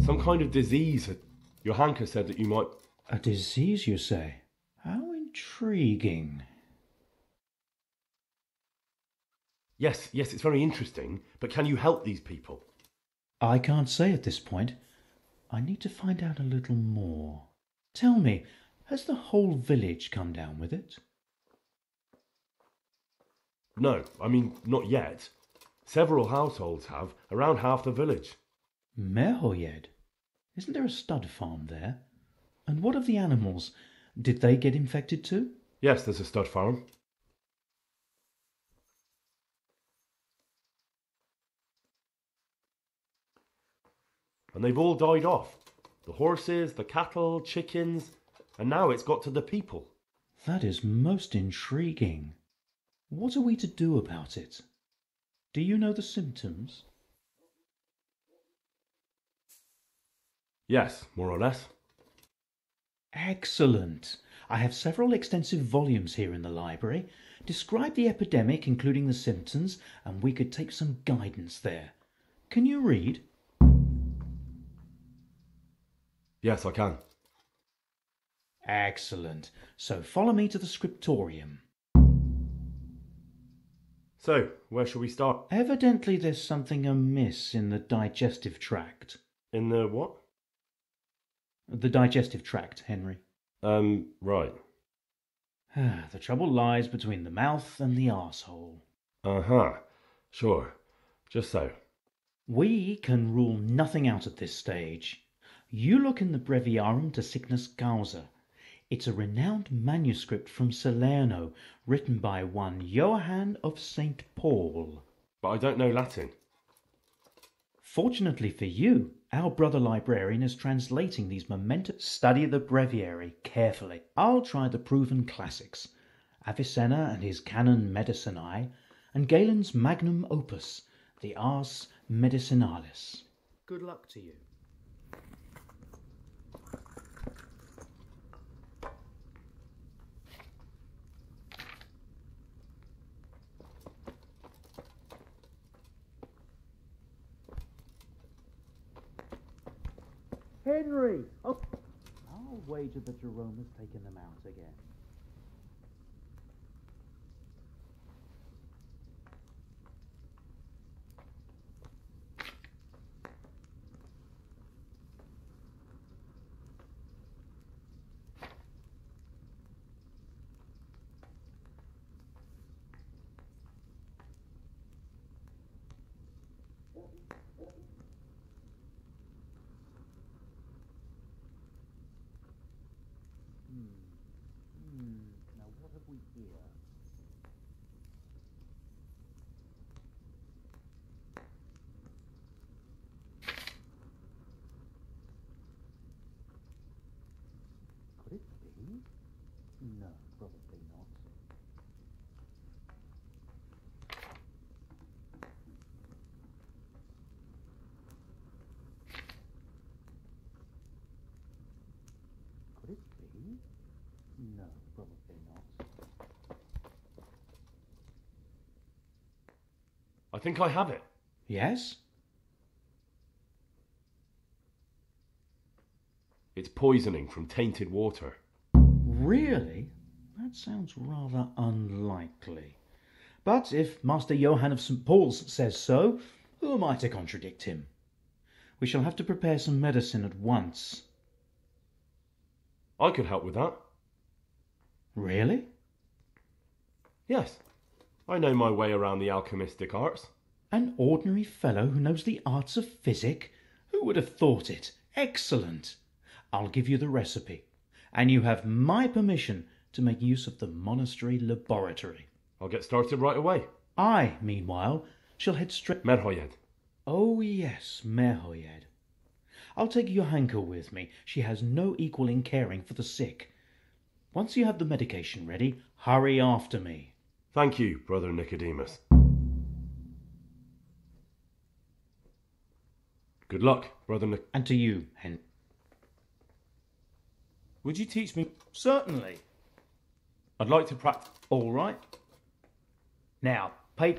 Some kind of disease. Johanka said that you might... A disease, you say? How intriguing. Yes, it's very interesting, but can you help these people? I can't say at this point. I need to find out a little more. Tell me, has the whole village come down with it? No, I mean, not yet. Several households have, around half the village. Merhoyed? Isn't there a stud farm there? And what of the animals? Did they get infected too? Yes, there's a stud farm. And they've all died off. The horses, the cattle, chickens, and now it's got to the people. That is most intriguing. What are we to do about it? Do you know the symptoms? Yes, more or less. Excellent. I have several extensive volumes here in the library. Describe the epidemic, including the symptoms, and we could take some guidance there. Can you read? Yes, I can. Excellent. So follow me to the scriptorium. So, where shall we start? Evidently there's something amiss in the digestive tract. In the what? The digestive tract, Henry. Right. The trouble lies between the mouth and the arsehole. Uh-huh. Sure. Just so. We can rule nothing out at this stage. You look in the Breviarium to Sickness Causa. It's a renowned manuscript from Salerno, written by one Johann of St. Paul. But I don't know Latin. Fortunately for you, our brother librarian is translating these momentous... Study the breviary carefully. I'll try the proven classics, Avicenna and his Canon Medicinae, and Galen's magnum opus, the Ars Medicinalis. Good luck to you. Henry! Oh, I'll wager that Jerome has taken them out again. No, probably not. Could it be? No, probably not. I think I have it. Yes? It's poisoning from tainted water. Really? That sounds rather unlikely. But if Master Johann of St. Paul's says so, who am I to contradict him? We shall have to prepare some medicine at once. I could help with that. Really? Yes. I know my way around the alchemistic arts. An ordinary fellow who knows the arts of physic? Who would have thought it? Excellent! I'll give you the recipe, and you have my permission to make use of the monastery laboratory. I'll get started right away. I, meanwhile, shall head straight... Merhoyed. Oh, yes, Merhoyed. I'll take Johanka with me. She has no equal in caring for the sick. Once you have the medication ready, hurry after me. Thank you, Brother Nicodemus. Good luck, Brother Nic... And to you, Hen... Would you teach me? Certainly. I'd like to practice. All right. Now, pay...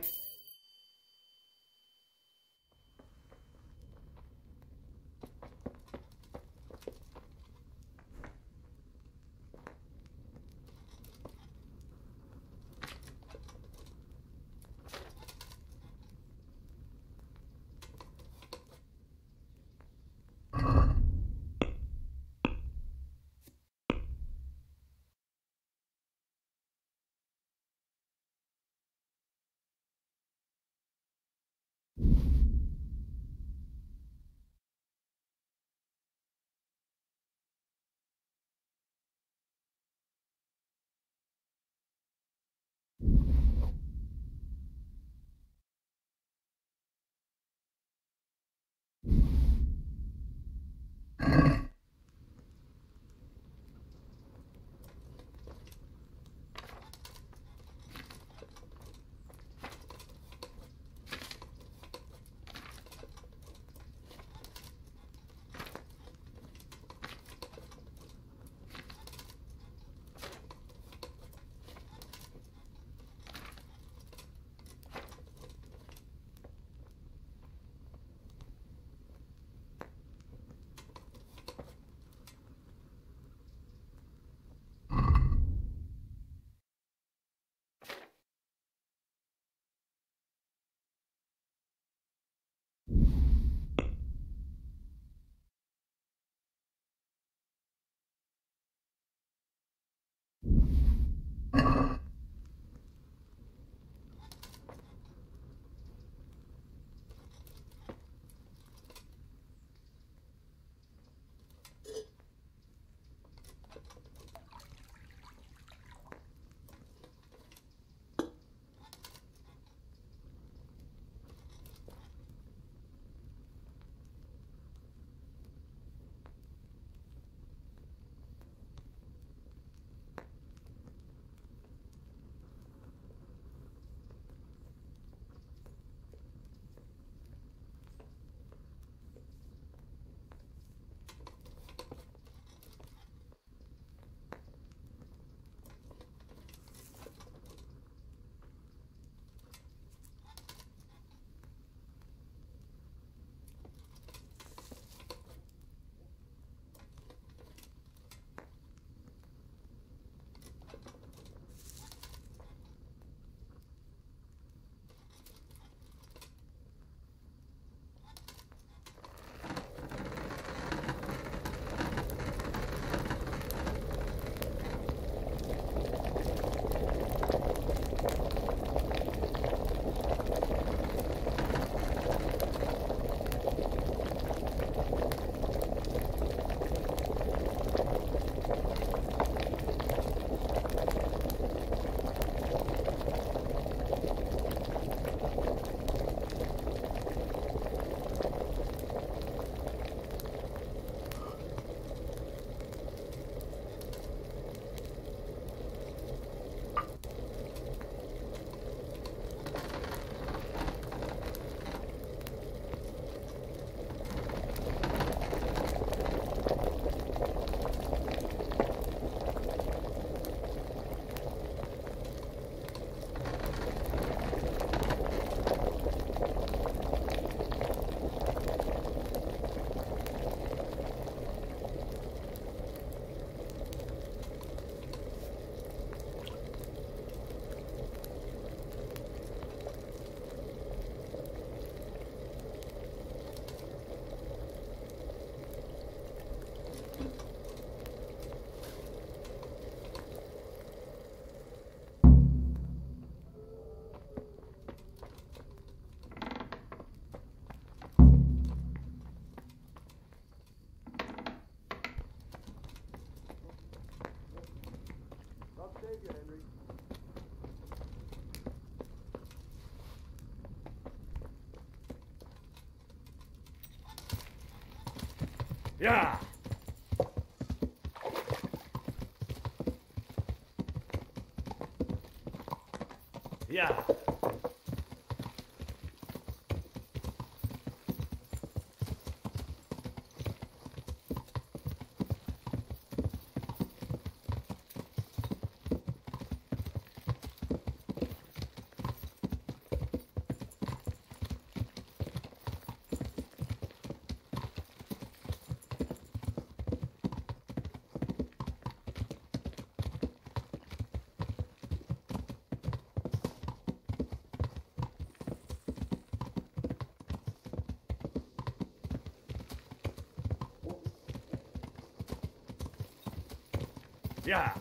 Yeah. Yeah. Yeah.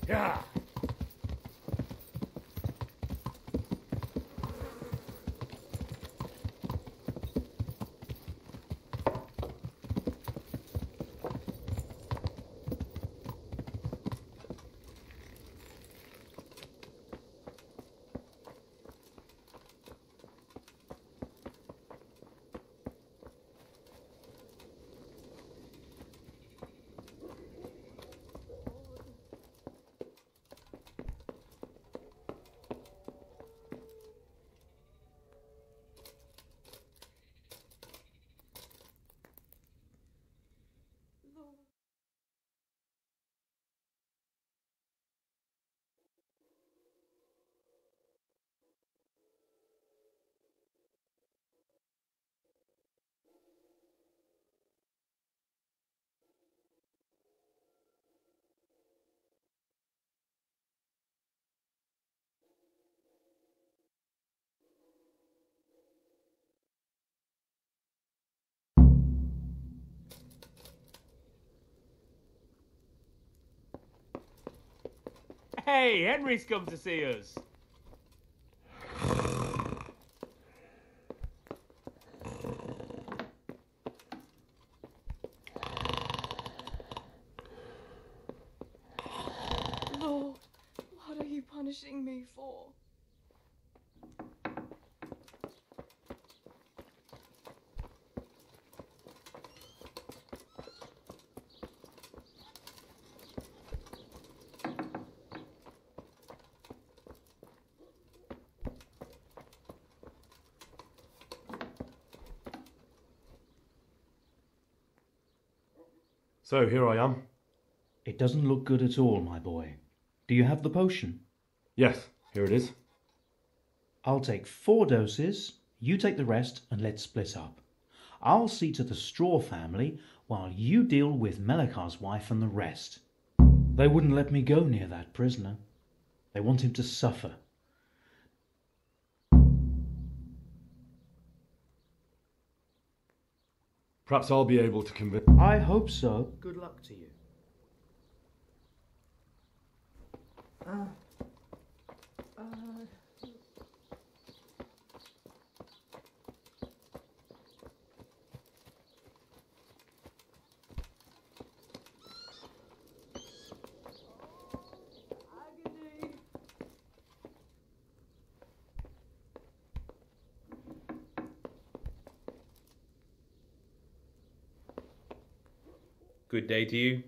Yeah. Hey, Henry's come to see us. Lord, what are you punishing me for? So here I am. It doesn't look good at all, my boy. Do you have the potion? Yes, here it is. I'll take 4 doses, you take the rest, and let's split up. I'll see to the straw family while you deal with Melikar's wife and the rest. They wouldn't let me go near that prisoner. They want him to suffer. Perhaps I'll be able to convince... I hope so. Good luck to you. Good day to you.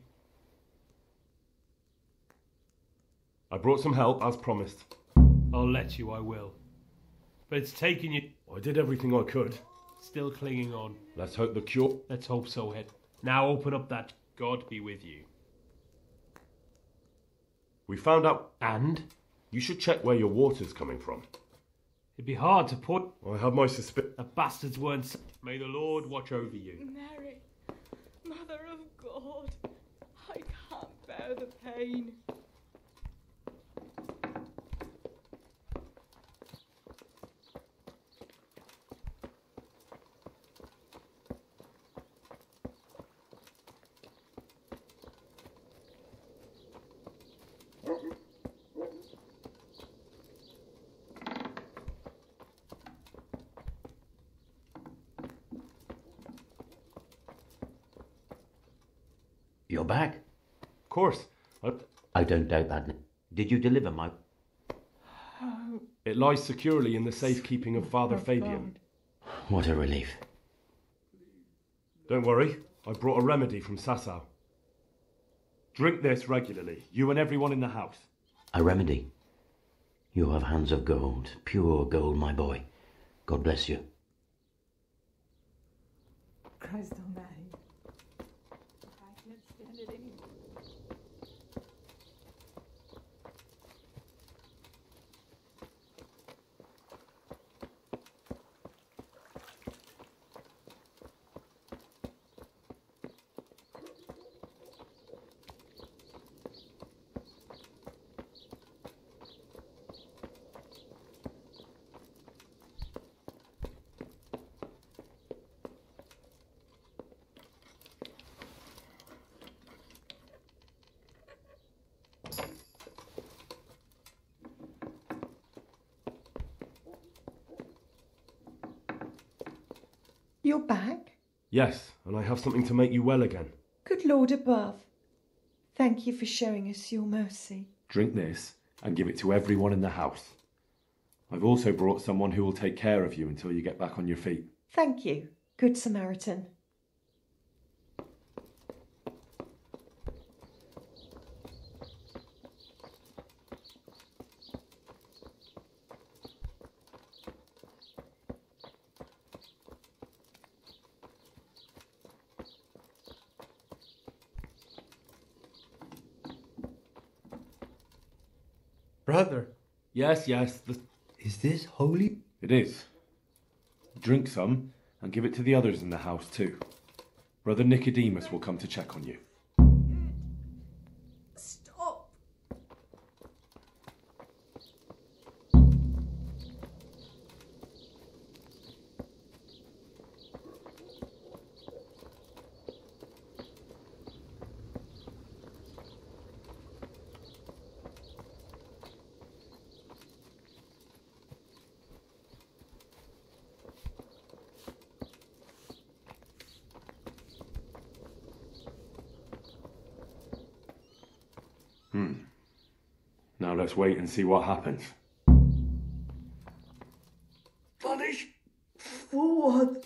I brought some help, as promised. I'll let you, I will. But it's taken you... I did everything I could. Still clinging on. Let's hope the cure... Let's hope so, Head. Now open up that... God be with you. We found out... And? You should check where your water's coming from. It'd be hard to put... I have my suspicion... The bastards weren't... May the Lord watch over you. Mary, Mother of God, I can't bear the pain. You're back? Of course. I don't doubt that. Did you deliver my... It lies securely in the safekeeping of Father Fabian. What a relief. Don't worry, I brought a remedy from Sasau. Drink this regularly, you and everyone in the house. A remedy? You have hands of gold, pure gold, my boy. God bless you. Christ almighty. I can't stand it anymore. You're back? Yes, and I have something to make you well again. Good Lord above. Thank you for showing us your mercy. Drink this and give it to everyone in the house. I've also brought someone who will take care of you until you get back on your feet. Thank you, Good Samaritan. Brother. Yes. Is this holy? It is. Drink some and give it to the others in the house too. Brother Nicodemus will come to check on you. Stop. Now let's wait and see what happens. Punish? For what?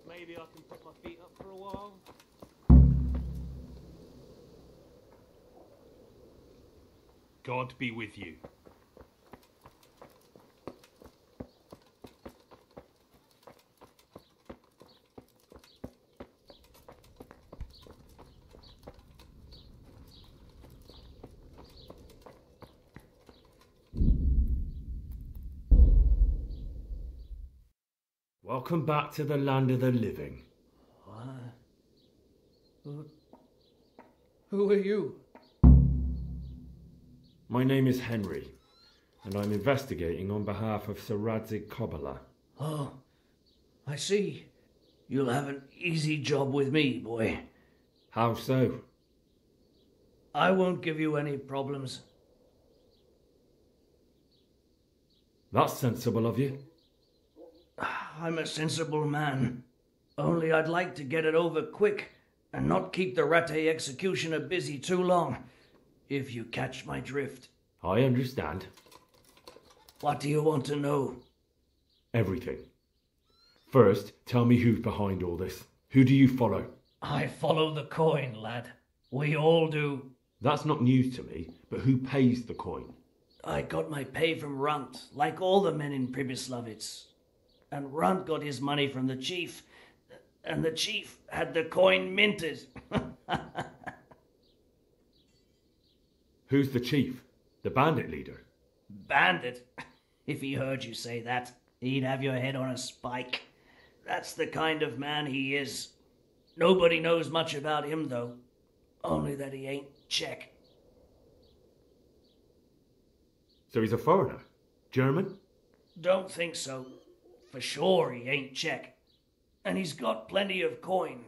Maybe I can put my feet up for a while. God be with you. Welcome back to the land of the living. Who are you? My name is Henry, and I'm investigating on behalf of Sir Radzig Kobyla. Oh, I see. You'll have an easy job with me, boy. How so? I won't give you any problems. That's sensible of you. I'm a sensible man. Only I'd like to get it over quick and not keep the Rattay executioner busy too long, if you catch my drift. I understand. What do you want to know? Everything. First, tell me who's behind all this. Who do you follow? I follow the coin, lad. We all do. That's not news to me, but who pays the coin? I got my pay from Runt, like all the men in Pribyslavitz. And Runt got his money from the chief, and the chief had the coin minted. Who's the chief? The bandit leader? Bandit? If he heard you say that, he'd have your head on a spike. That's the kind of man he is. Nobody knows much about him, though. Only that he ain't Czech. So he's a foreigner? German? Don't think so. For sure he ain't Czech. And he's got plenty of coin.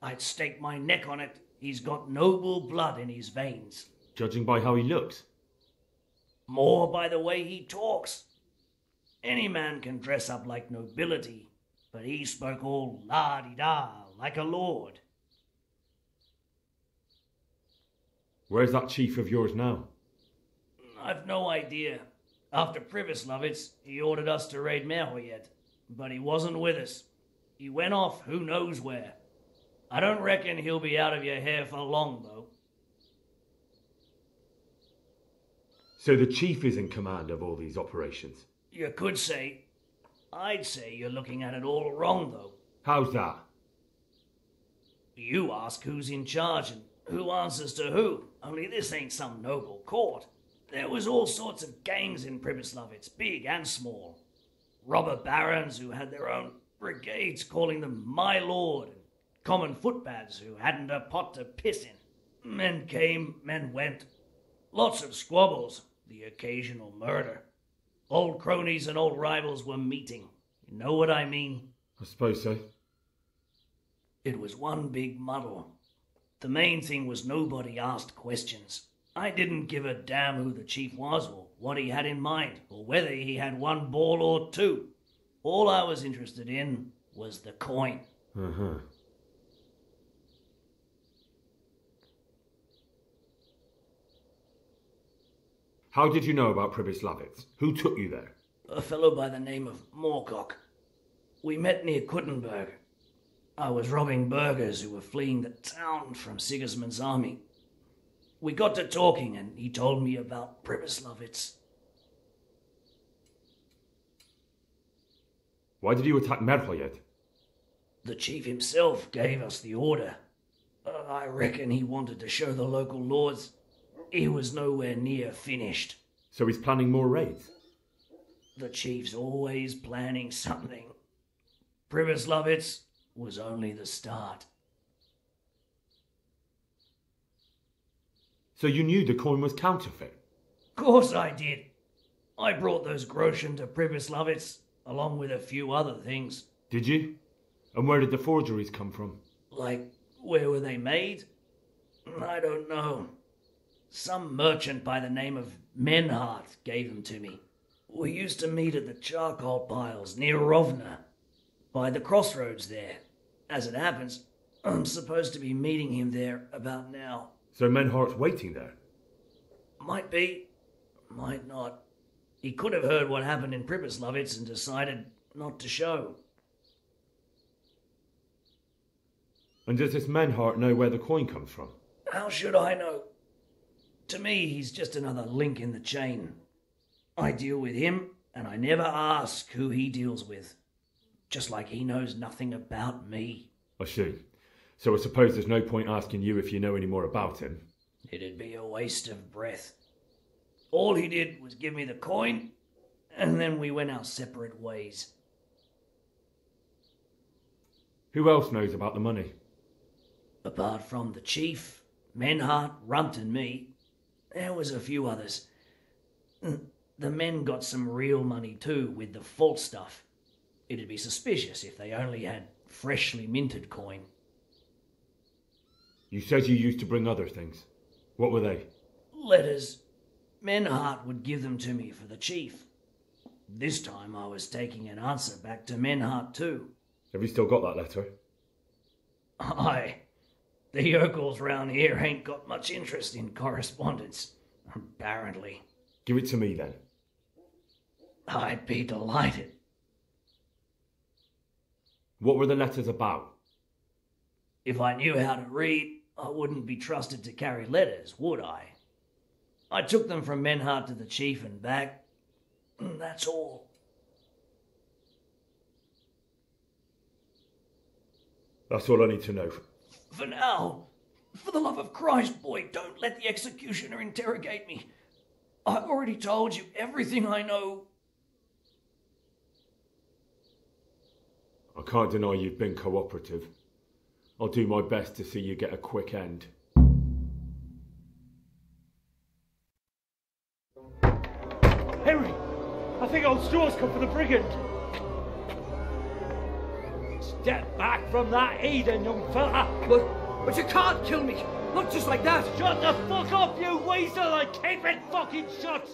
I'd stake my neck on it. He's got noble blood in his veins. Judging by how he looks? More by the way he talks. Any man can dress up like nobility, but he spoke all la-di-da, like a lord. Where's that chief of yours now? I've no idea. After Pribyslavitz, he ordered us to raid Merhoyed, but he wasn't with us. He went off who knows where. I don't reckon he'll be out of your hair for long, though. So the chief is in command of all these operations? You could say. I'd say you're looking at it all wrong, though. How's that? You ask who's in charge and who answers to who, only this ain't some noble court. There was all sorts of gangs in Pribyslavitz, big and small. Robber barons who had their own brigades calling them my lord, and common footpads who hadn't a pot to piss in. Men came, men went. Lots of squabbles, the occasional murder. Old cronies and old rivals were meeting. You know what I mean? I suppose so. It was one big muddle. The main thing was nobody asked questions. I didn't give a damn who the chief was or what he had in mind or whether he had one ball or two. All I was interested in was the coin. Uh-huh. How did you know about Pribyslavitz? Who took you there? A fellow by the name of Moorcock. We met near Kuttenberg. I was robbing burghers who were fleeing the town from Sigismund's army. We got to talking and he told me about Pribyslavitz. Why did you attack Merhoyed? The chief himself gave us the order. I reckon he wanted to show the local lords he was nowhere near finished. So he's planning more raids? The chief's always planning something. Pribyslavitz was only the start. So you knew the coin was counterfeit? Course I did. I brought those groschen to Pribyslavitz, along with a few other things. Did you? And where did the forgeries come from? Like, where were they made? I don't know. Some merchant by the name of Menhart gave them to me. We used to meet at the charcoal piles near Rovna, by the crossroads there. As it happens, I'm supposed to be meeting him there about now. So Menhart's waiting there? Might be, might not. He could have heard what happened in Pribyslavitz and decided not to show. And does this Menhart know where the coin comes from? How should I know? To me, he's just another link in the chain. I deal with him, and I never ask who he deals with. Just like he knows nothing about me. I see. So I suppose there's no point asking you if you know any more about him. It'd be a waste of breath. All he did was give me the coin, and then we went our separate ways. Who else knows about the money? Apart from the chief, Menhart, Runt and me, there was a few others. The men got some real money too, with the false stuff. It'd be suspicious if they only had freshly minted coin. You said you used to bring other things. What were they? Letters. Menhart would give them to me for the chief. This time I was taking an answer back to Menhart too. Have you still got that letter? Aye. The yokels round here ain't got much interest in correspondence, apparently. Give it to me then. I'd be delighted. What were the letters about? If I knew how to read, I wouldn't be trusted to carry letters, would I? I took them from Menhart to the chief and back. That's all. That's all I need to know. For now, for the love of Christ, boy, don't let the executioner interrogate me. I've already told you everything I know. I can't deny you've been cooperative. I'll do my best to see you get a quick end. Henry! I think old Straw's come for the brigand. Step back from that Eden, young fella. But you can't kill me. Not just like that. Shut the fuck up, you weasel, and keep it fucking shut.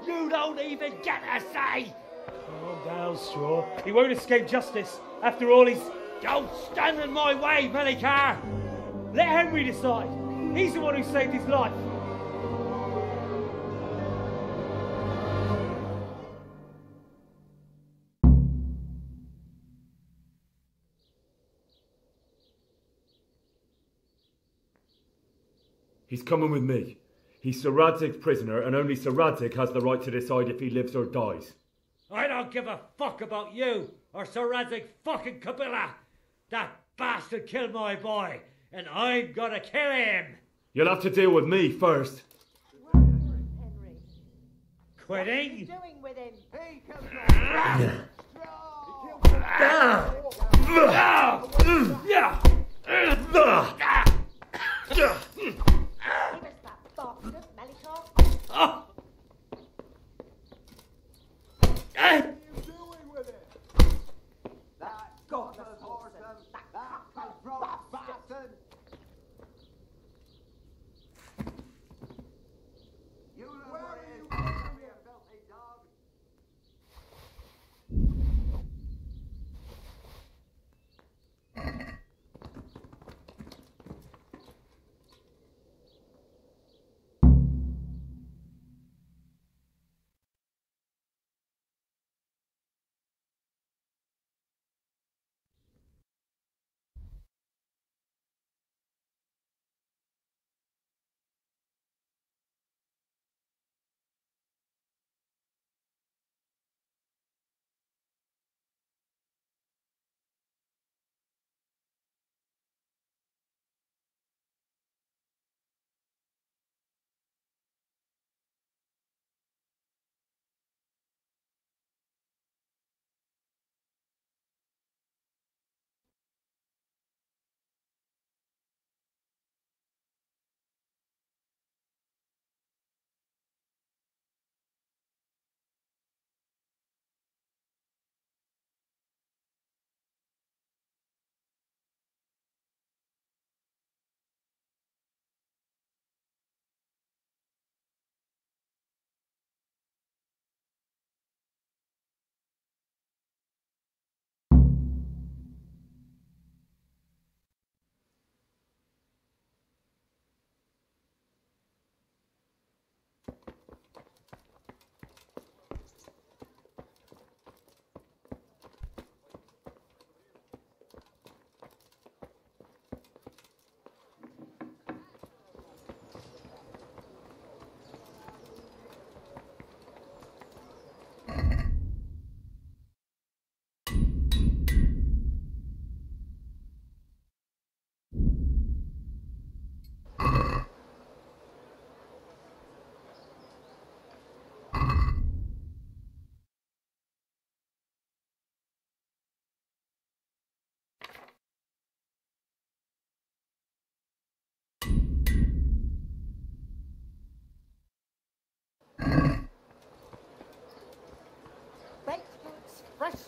You don't even get a say. Calm down, Straw. He won't escape justice. After all, he's... Don't stand in my way, Melikar. Let Henry decide. He's the one who saved his life. He's coming with me. He's Sir Radzig's prisoner, and only Sir Radzig has the right to decide if he lives or dies. I don't give a fuck about you or Sir Radzig fucking Kabila. That bastard killed my boy, and I'm gonna kill him. You'll have to deal with me first. Henry. Quitting? What are you doing with him? He killed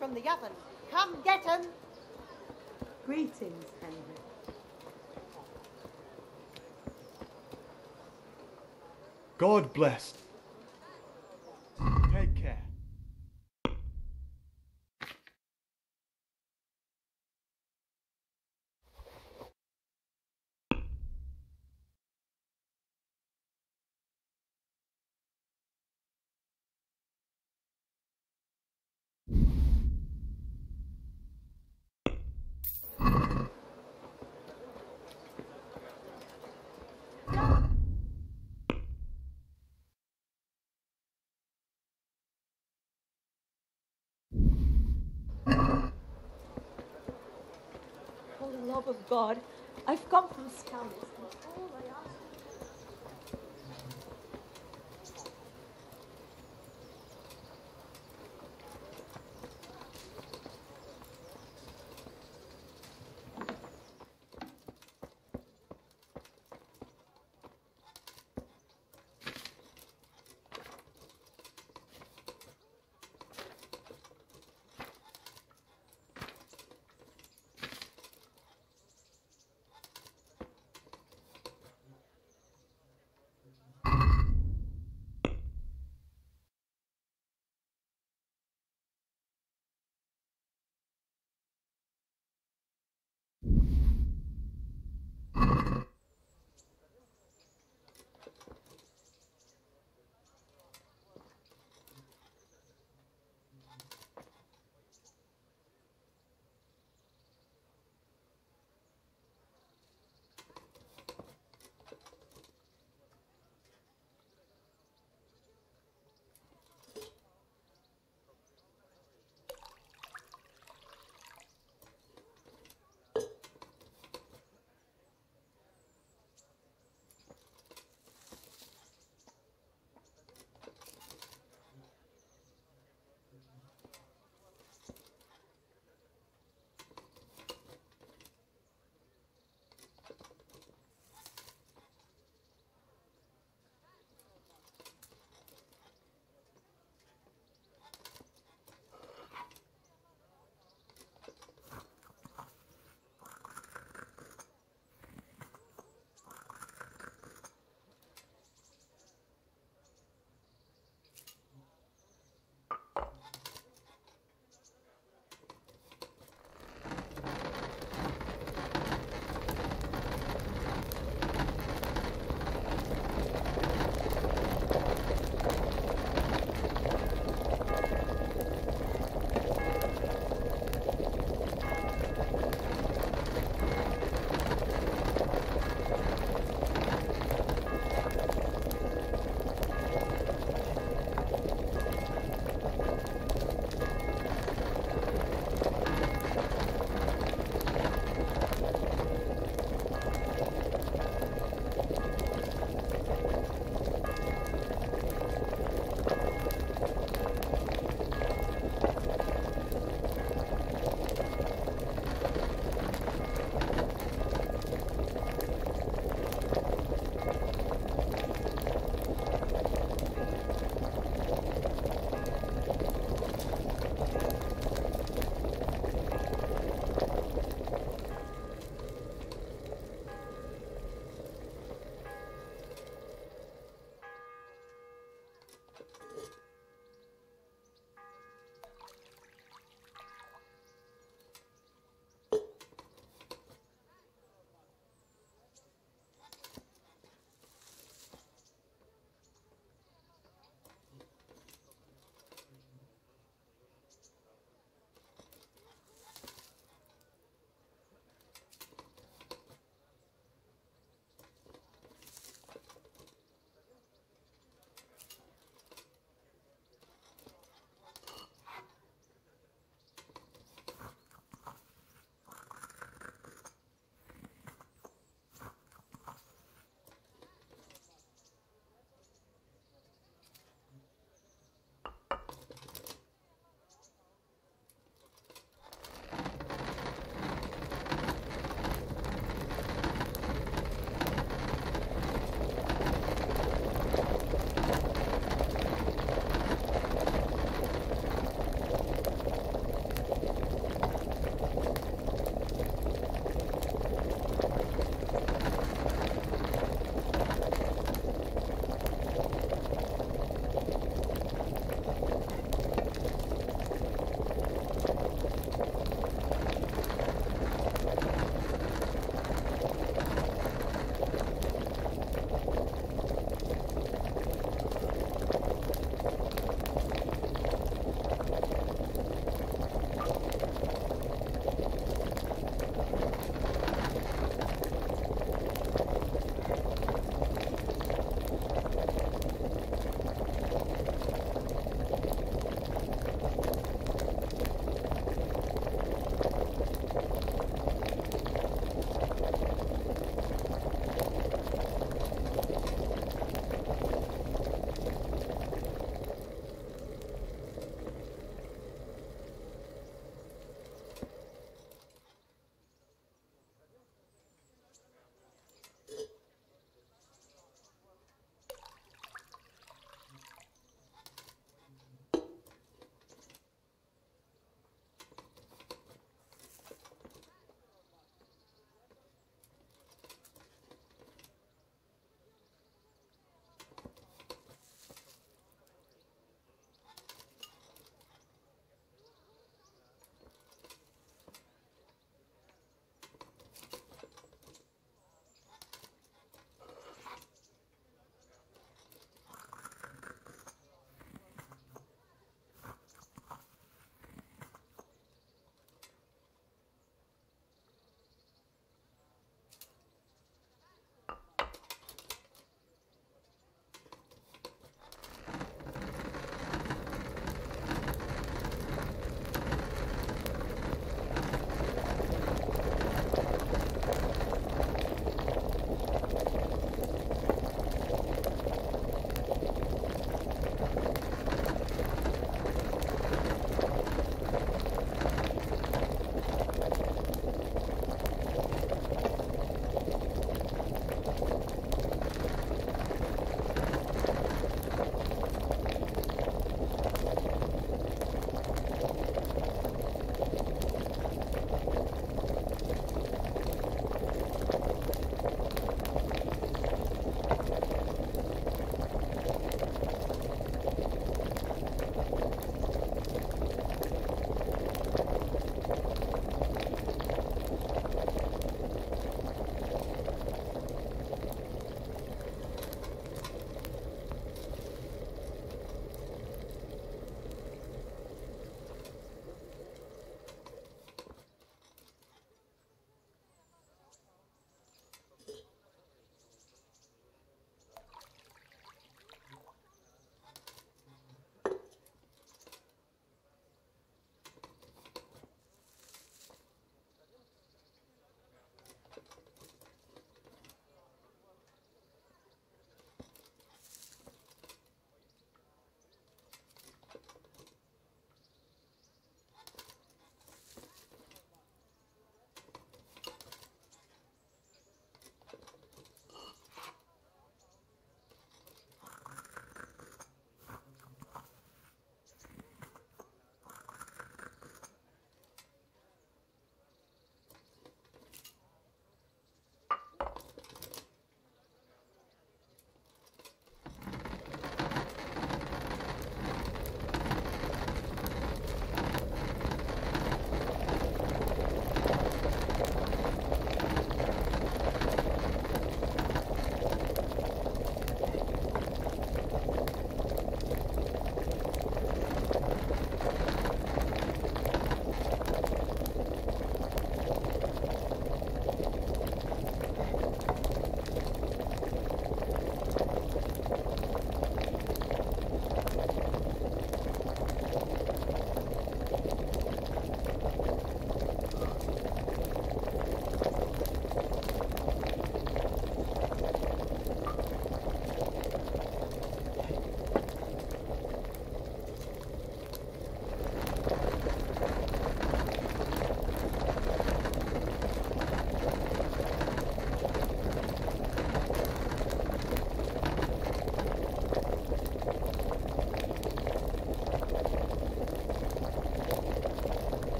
from the oven. Come get 'em. Greetings, Henry. God bless. Take care. For the love of God, I've come from Scoundrels, and all I ask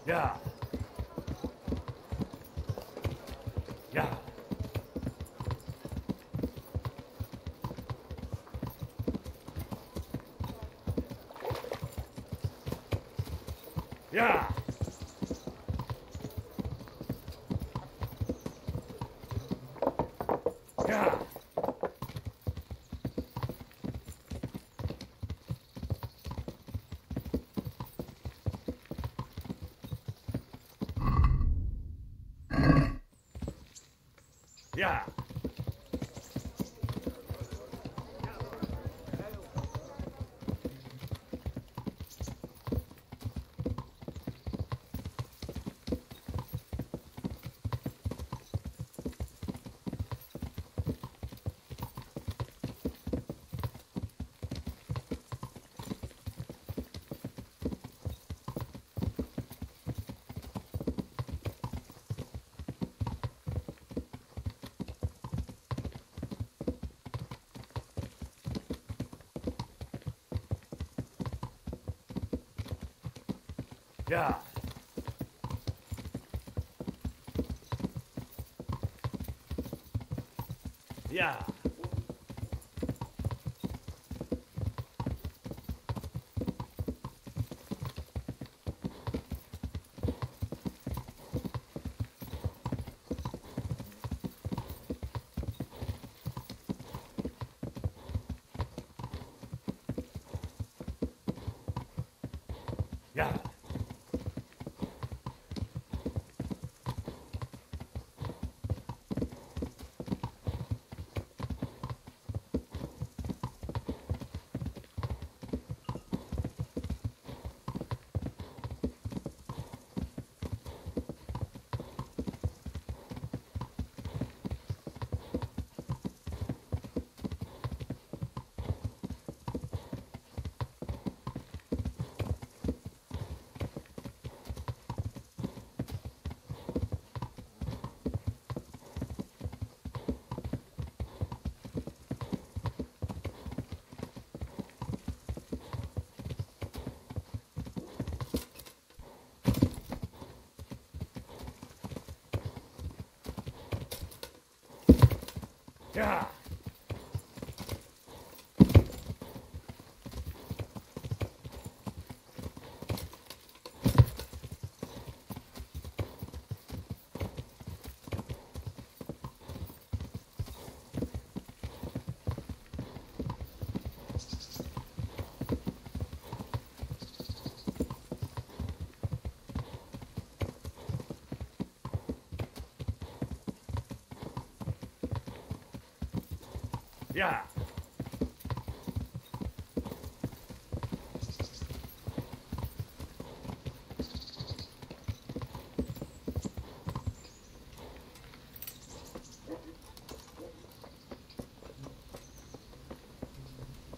Yeah. Yeah. Yeah. Yeah. Yeah. Yeah. Yeah. Yeah. Yeah. Yeah.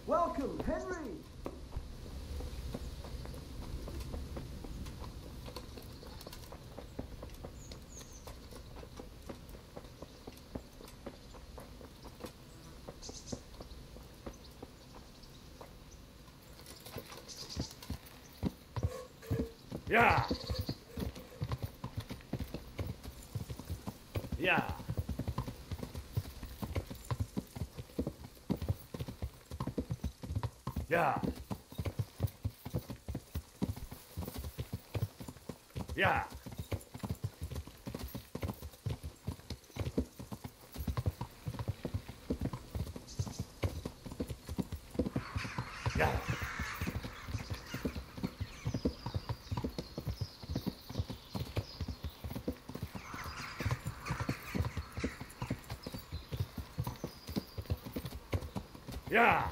Welcome, Henry! Yeah. Yeah. Yeah. Yeah. Yeah. Yeah.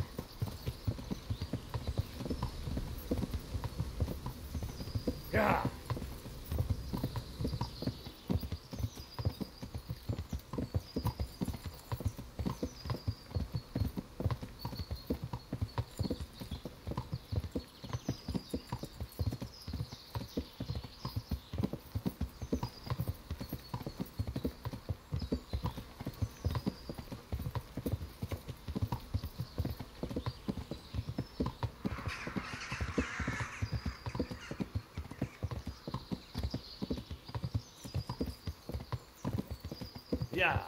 Yeah. Yeah.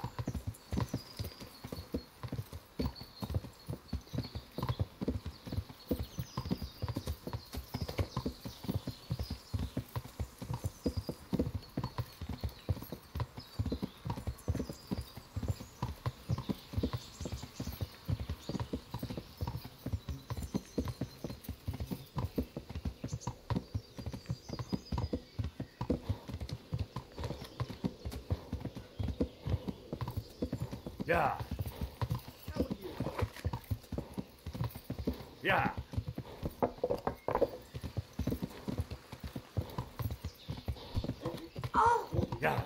Yeah. Yeah. Yeah.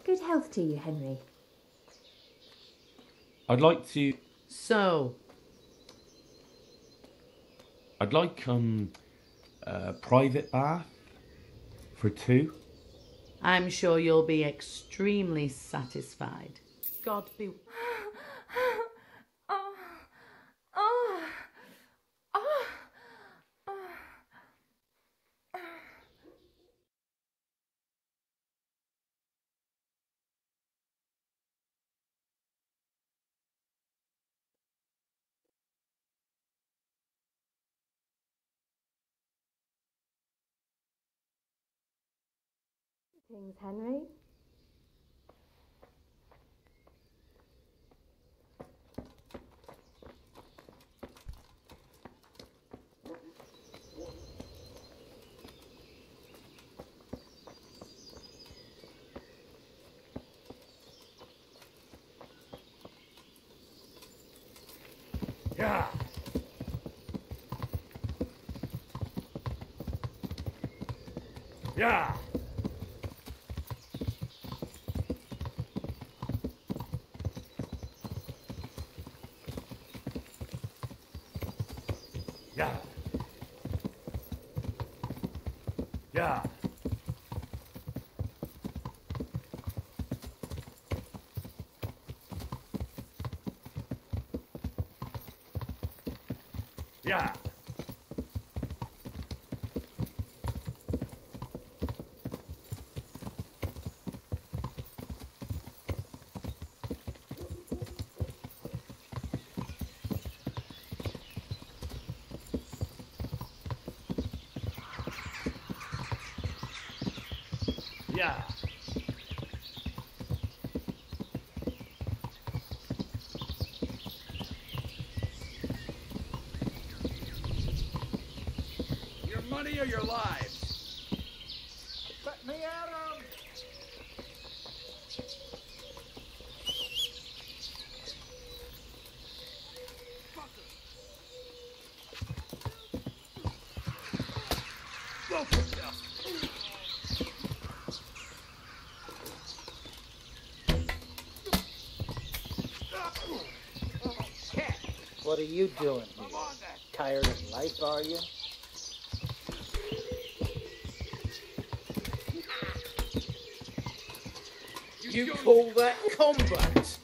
Good health to you, Henry. I'd like to. So, I'd like a private bath for two. I'm sure you'll be extremely satisfied. God be. Greetings, Henry. Yeah. Yeah. Yeah. Yeah. Yeah. Yeah. Your money or your lives? Let me at him! What are you doing here? Tired of life, are you? You call that combat?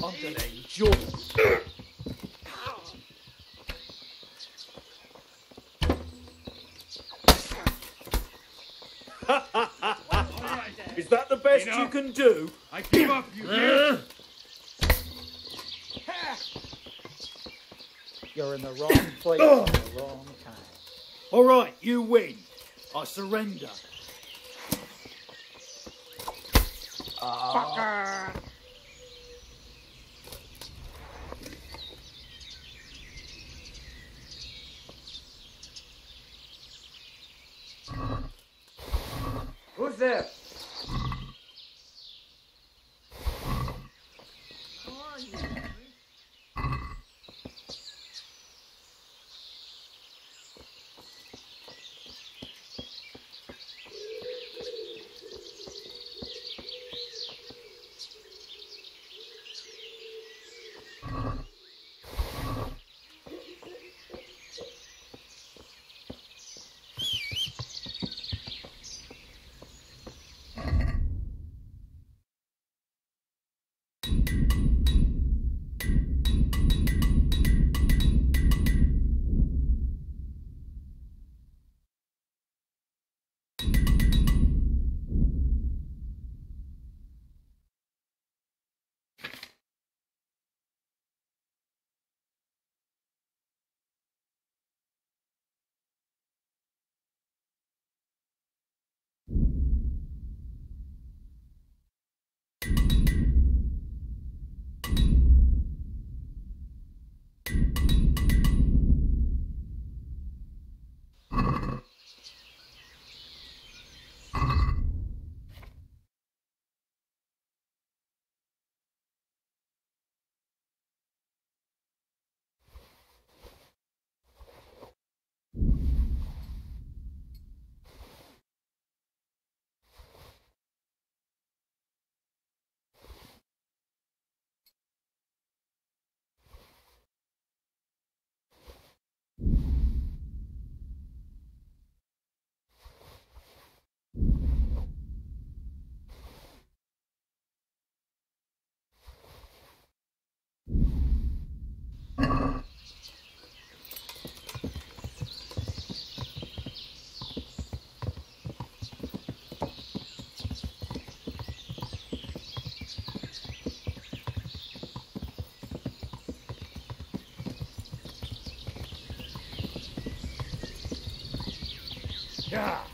I'm gonna enjoy it. Is that the best you can do? I give up, you hear? You're in the wrong place at the wrong time. All right, you win. I surrender. Fucker! Who's there? Yeah.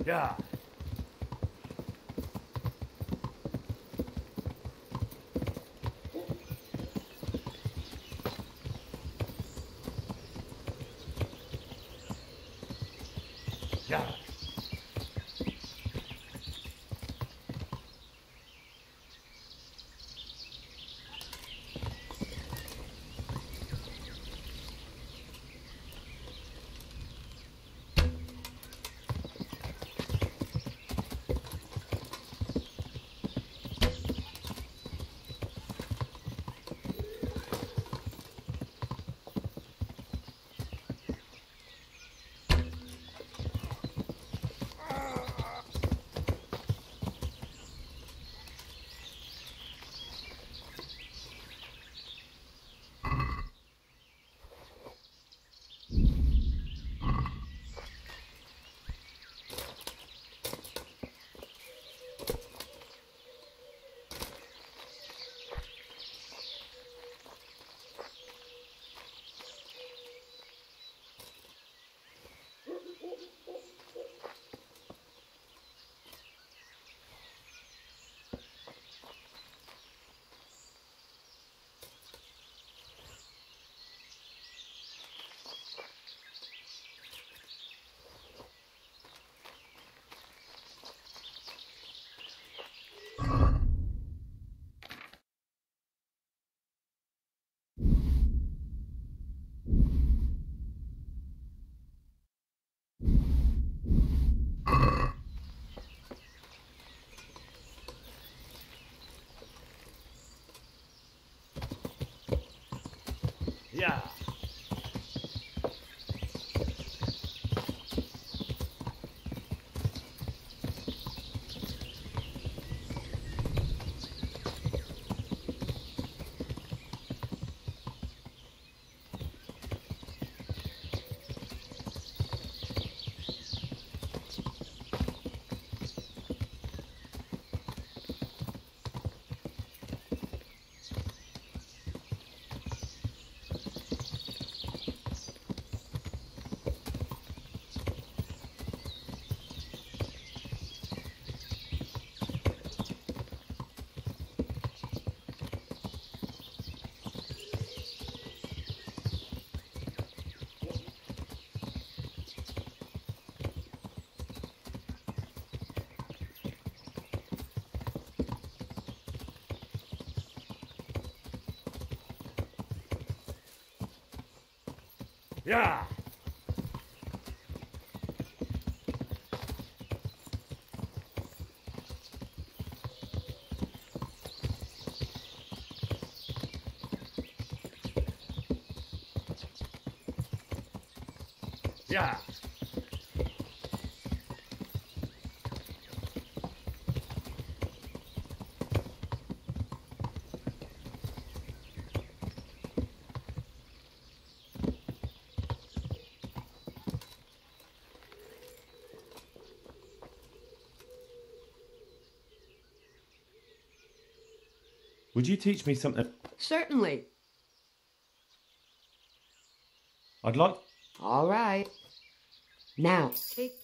Yeah. Yeah. Yeah. Yeah. Would you teach me something? Certainly. I'd like... All right. Now, take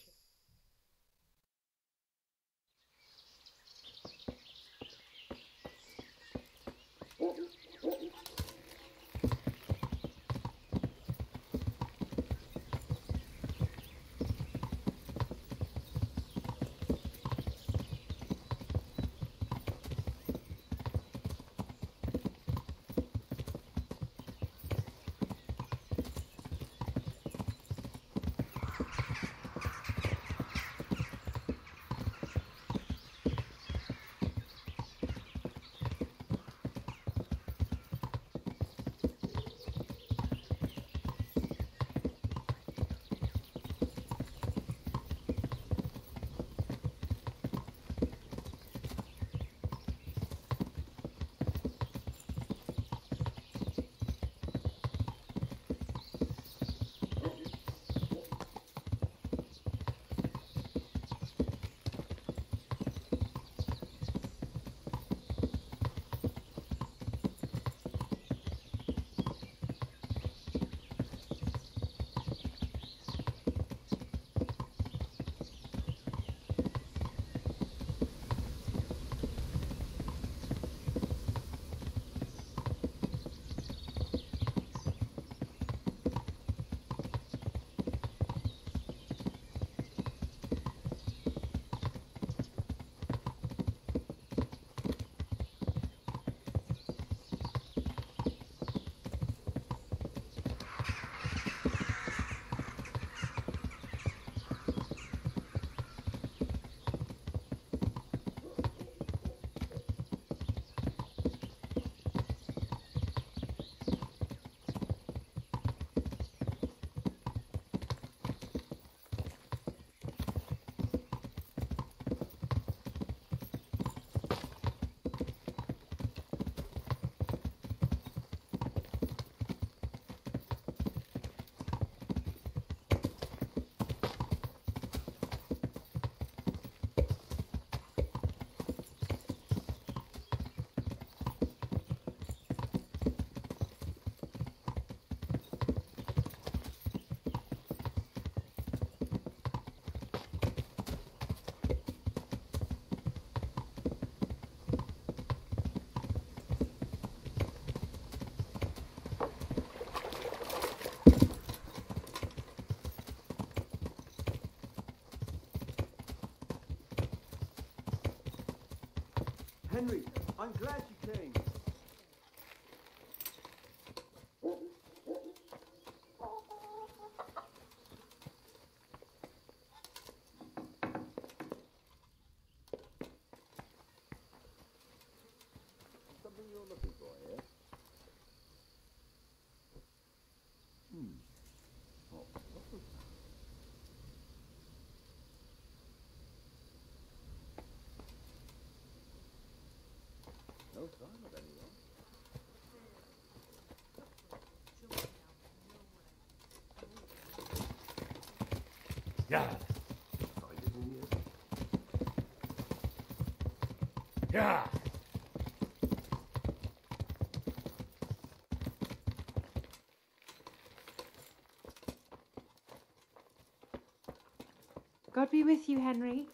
Henry, I'm glad you came. Something you're looking for here? Oh, what was that? No sign of anyone. Yeah. Find it in here? Yeah. God be with you, Henry.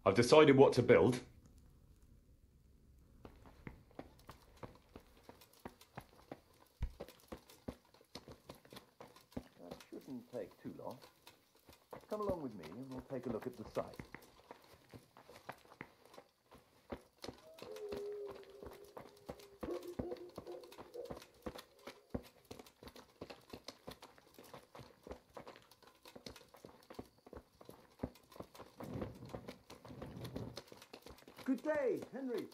I've decided what to build. That shouldn't take too long. Come along with me and we'll take a look at the site. Good day, Henry.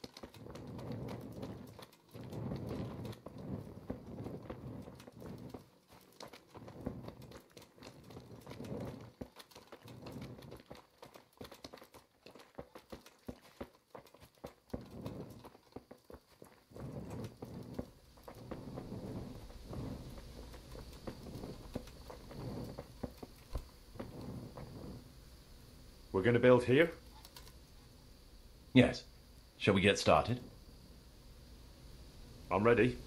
We're going to build here? Yes. Shall we get started? I'm ready.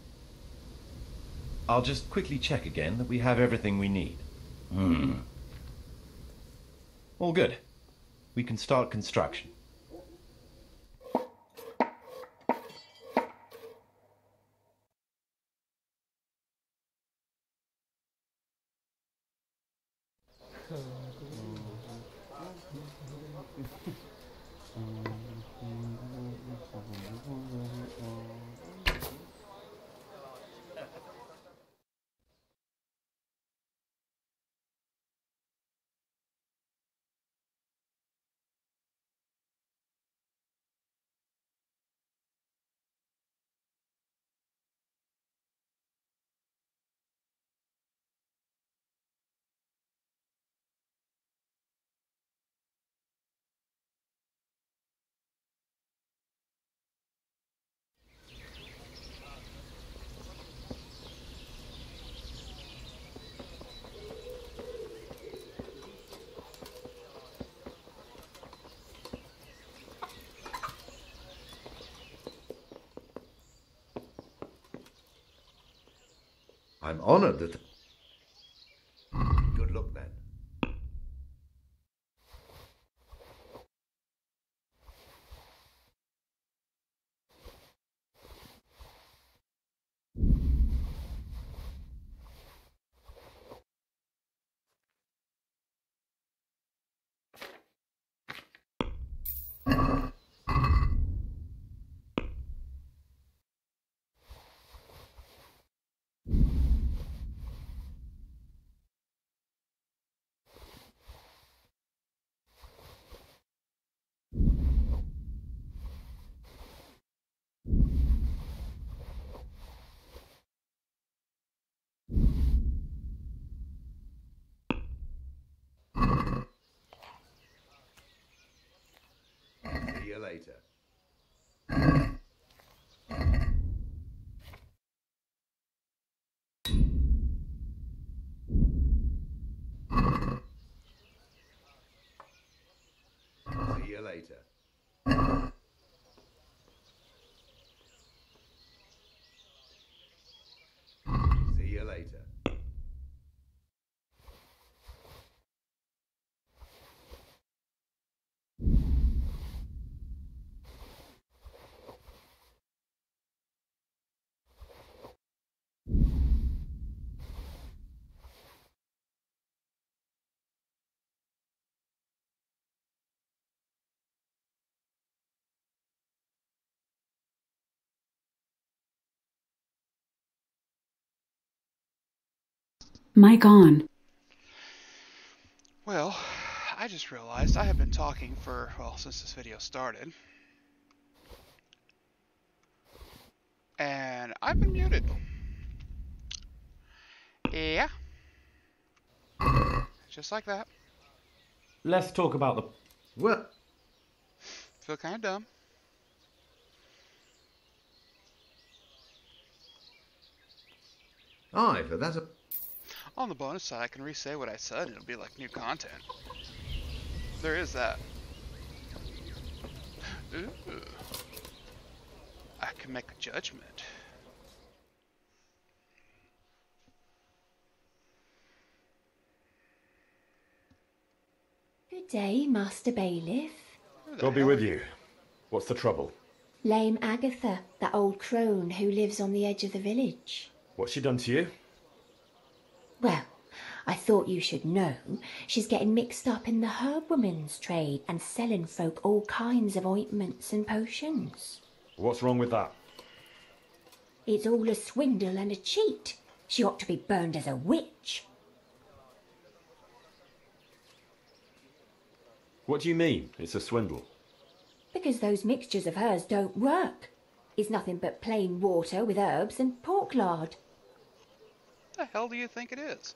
I'll just quickly check again that we have everything we need. All good. We can start construction. I'm honored that... Good luck, then. See you later. See you later. See you later. Mic on. Well, I just realized I have been talking for, well, since this video started. And I've been muted. Yeah. Just like that. Let's talk about the... What? Feel kind of dumb. Aye, but that's a... On the bonus side, I can re-say what I said and it'll be like new content. There is that. Ooh. I can make a judgment. Good day, Master Bailiff. God be with you. What's the trouble? Lame Agatha, that old crone who lives on the edge of the village. What's she done to you? Well, I thought you should know. She's getting mixed up in the herb woman's trade and selling folk all kinds of ointments and potions. What's wrong with that? It's all a swindle and a cheat. She ought to be burned as a witch. What do you mean, it's a swindle? Because those mixtures of hers don't work. It's nothing but plain water with herbs and pork lard. What the hell do you think it is?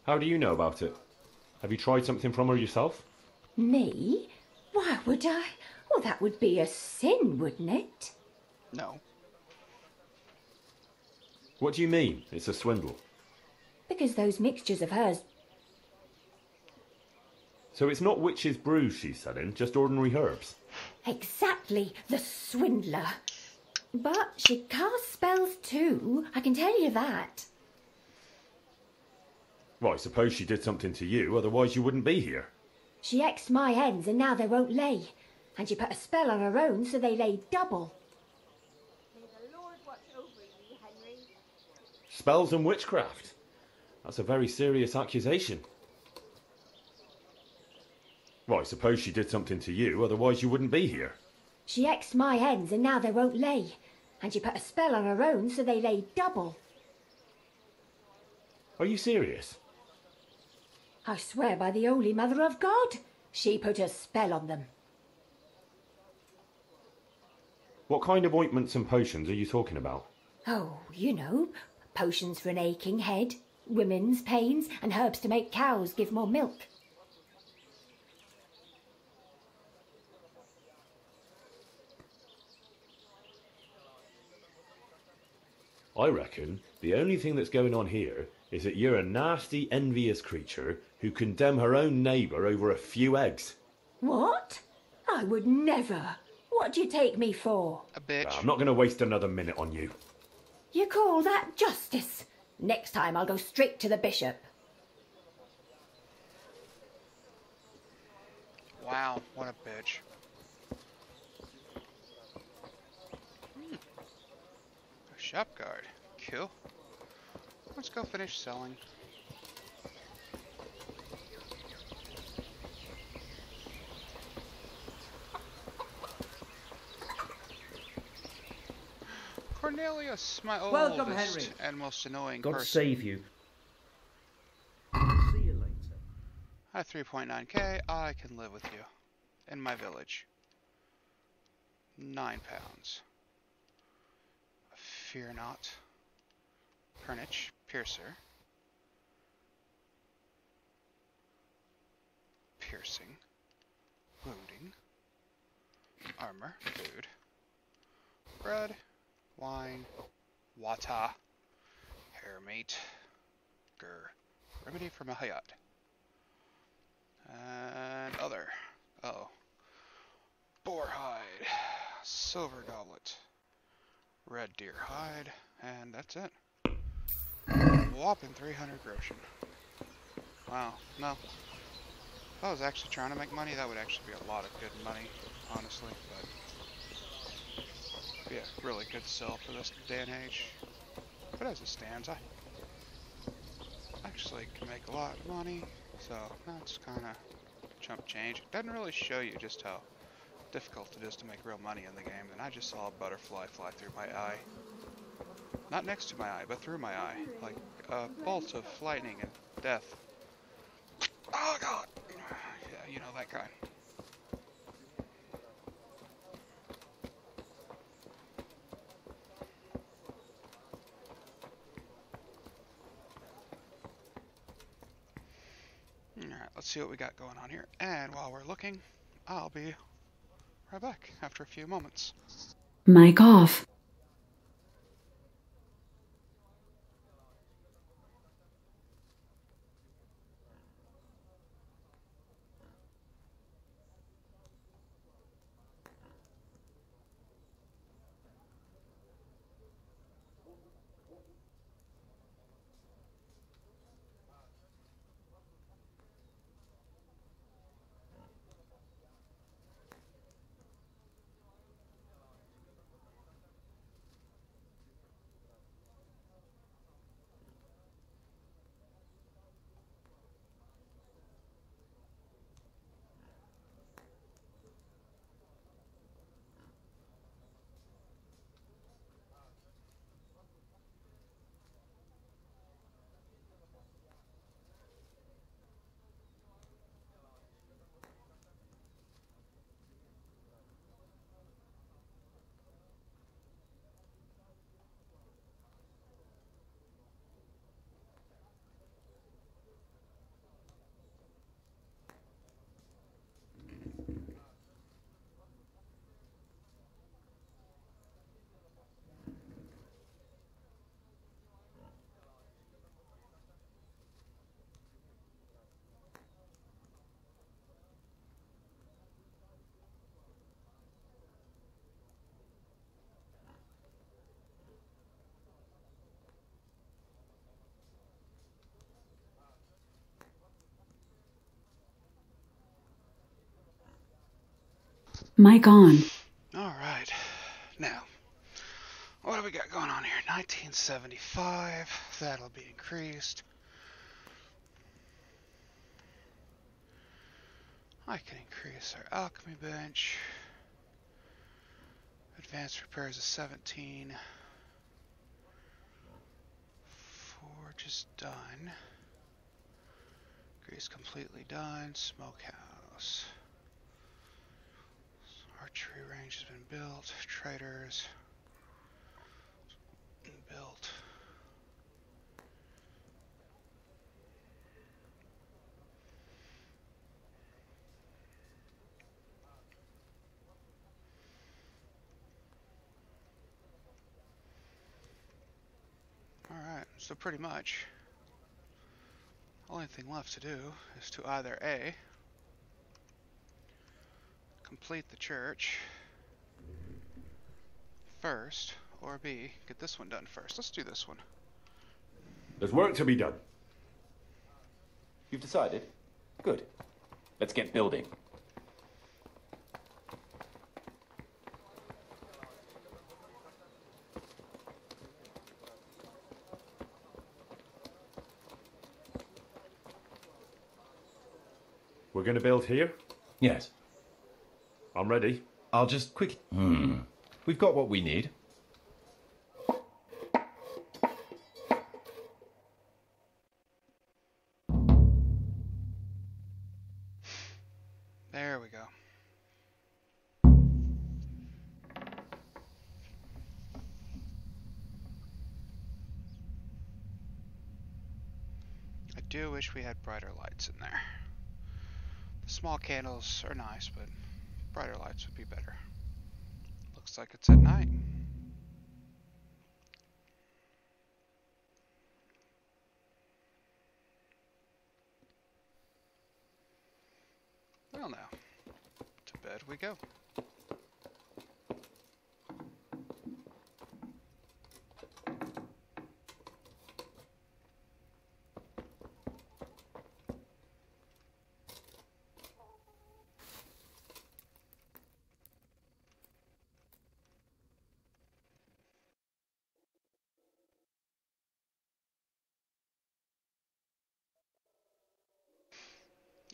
How do you know about it? Have you tried something from her yourself? Me? Why would I? Well, that would be a sin, wouldn't it? No. What do you mean, it's a swindle? Because those mixtures of hers... So it's not witch's brews she's selling, just ordinary herbs? Exactly, the swindler. But she casts spells too, I can tell you that. Well, I suppose she did something to you, otherwise you wouldn't be here. She X'd my hens and now they won't lay. And she put a spell on her own so they lay double. May the Lord watch over you, Henry. Spells and witchcraft? That's a very serious accusation. Well, I suppose she did something to you, otherwise you wouldn't be here. She X'd my hens and now they won't lay. And she put a spell on her own so they lay double. Are you serious? I swear by the Holy Mother of God, she put a spell on them. What kind of ointments and potions are you talking about? Oh, you know, potions for an aching head, women's pains, and herbs to make cows give more milk. I reckon the only thing that's going on here is that you're a nasty, envious creature who condemn her own neighbour over a few eggs. What? I would never. What do you take me for? A bitch. I'm not going to waste another minute on you. You call that justice? Next time I'll go straight to the bishop. Wow, what a bitch. A shop guard. Cool. Let's go finish selling. Cornelius, my Welcome, oldest Henry. and most annoying God person. save you. See you later. At 3.9k, I can live with you. In my village. 9 pounds. Fear not. Carnage, Piercer. Piercing. Wounding. Armor, food. Bread. Wine. Water. Hair meat. Gur. Remedy for Mahayat. And other. Oh. Boar hide. Silver goblet. Red deer hide. And that's it. Whopping 300 groschen. Wow. No. If I was actually trying to make money, that would actually be a lot of good money, honestly, but yeah, really good sell for this day and age. But as it stands, I actually can make a lot of money, so that's kind of chump change. It doesn't really show you just how difficult it is to make real money in the game, and I just saw a butterfly fly through my eye. Not next to my eye, but through my eye, like a bolt of lightning and death. Oh god! Yeah, you know that kind. Alright, let's see what we got going on here. And while we're looking, I'll be right back after a few moments. Mic off. Mic on. Alright. Now, what do we got going on here? 1975. That'll be increased. I can increase our alchemy bench. Advanced repairs is 17. Forge is done. Grease completely done. Smokehouse. Archery range has been built. Traders. Built. Alright, so pretty much only thing left to do is to either A, complete the church first, or B, get this one done first. Let's do this one. There's work to be done. You've decided? Good. Let's get building. We're going to build here? Yes. I'm ready. I'll just quickly... We've got what we need. There we go. I do wish we had brighter lights in there. The small candles are nice, but brighter lights would be better. Looks like it's at night. Well now, to bed we go.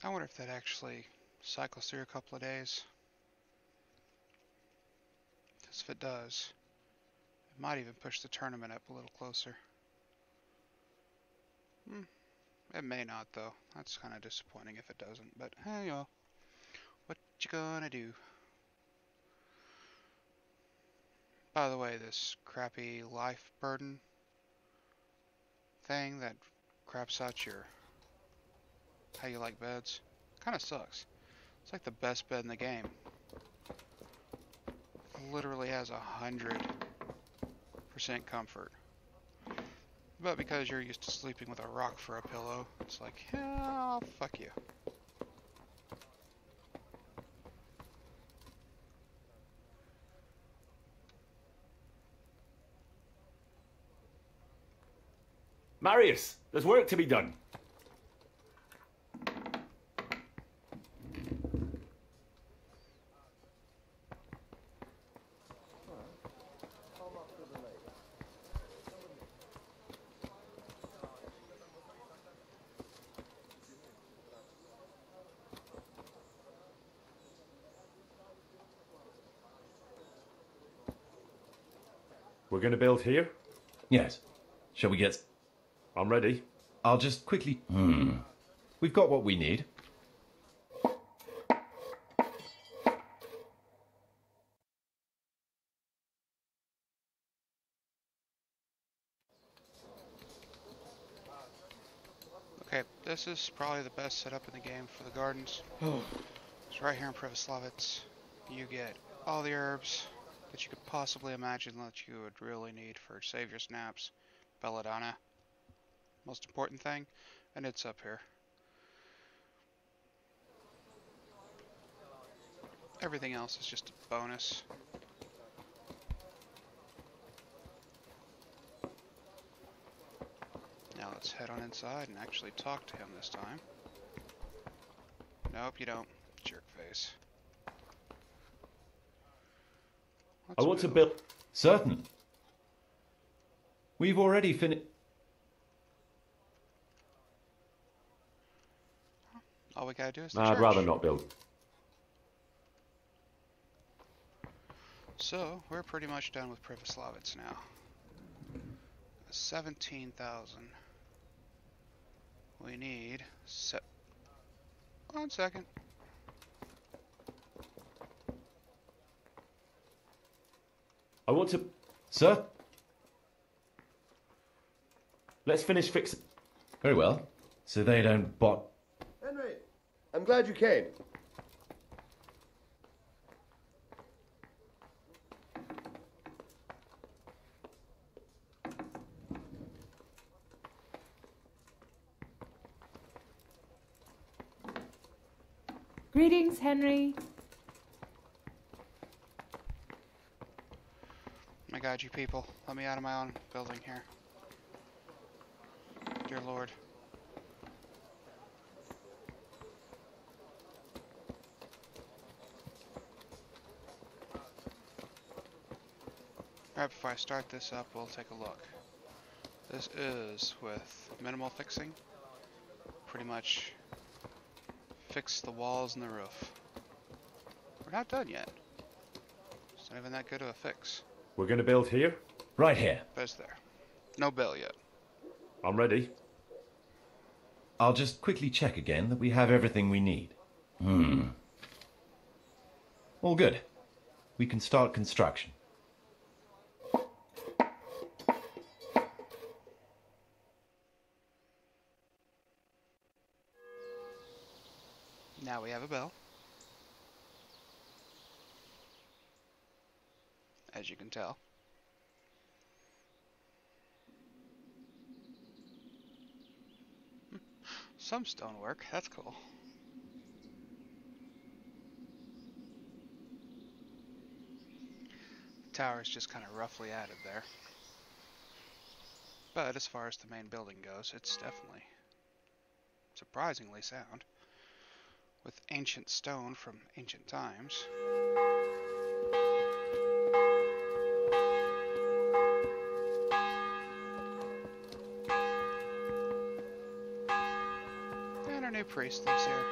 I wonder if that actually cycles through a couple of days. Because if it does, it might even push the tournament up a little closer. It may not though. That's kind of disappointing if it doesn't, but hey, you know, what you gonna do? By the way, this crappy life burden thing that craps out your how you like beds kind of sucks. It's like the best bed in the game. Literally has 100% comfort. But because you're used to sleeping with a rock for a pillow, it's like, yeah, fuck you. Marius, there's work to be done. We're going to build here? Yes. Shall we get... I'm ready. I'll just quickly... We've got what we need. Okay, this is probably the best setup in the game for the gardens. It's right here in Privoslavets. You get all the herbs that you could possibly imagine that you would really need for Save Your Snaps, Belladonna, most important thing, and it's up here. Everything else is just a bonus. Now let's head on inside and actually talk to him this time. Nope, you don't, jerk face. I want to build... Certain. We've already finished... All we gotta do is the I'd church. rather not build. So, we're pretty much done with Privoslavets now. 17,000. We need... 1 second. I want to... Sir? Let's finish fixing... Very well. So they don't bot... Henry, I'm glad you came. Greetings, Henry. My God, you people. Let me out of my own building here. Dear Lord. Alright, before I start this up, we'll take a look. This is with minimal fixing. Pretty much fix the walls and the roof. We're not done yet. It's not even that good of a fix. We're going to build here? Right here. But it's there. No bill yet. I'm ready. I'll just quickly check again that we have everything we need. All good. We can start construction. Now we have a bell. As you can tell. Some stonework, that's cool. The tower is just kind of roughly added there. But as far as the main building goes, it's definitely surprisingly sound. With ancient stone from ancient times. And our new priest lives here.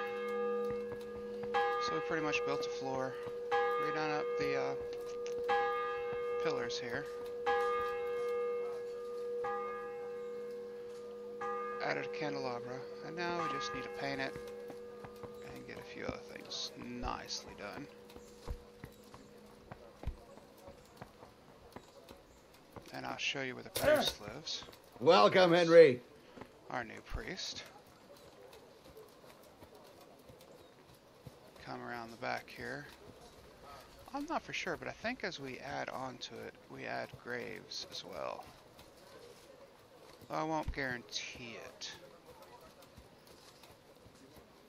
So we pretty much built a floor, redone up the pillars here. Added a candelabra, and now we just need to paint it. Get a few other things nicely done. And I'll show you where the priest lives. Welcome, Henry. Our new priest. Come around the back here. I'm not for sure, but I think as we add on to it, we add graves as well. I won't guarantee it.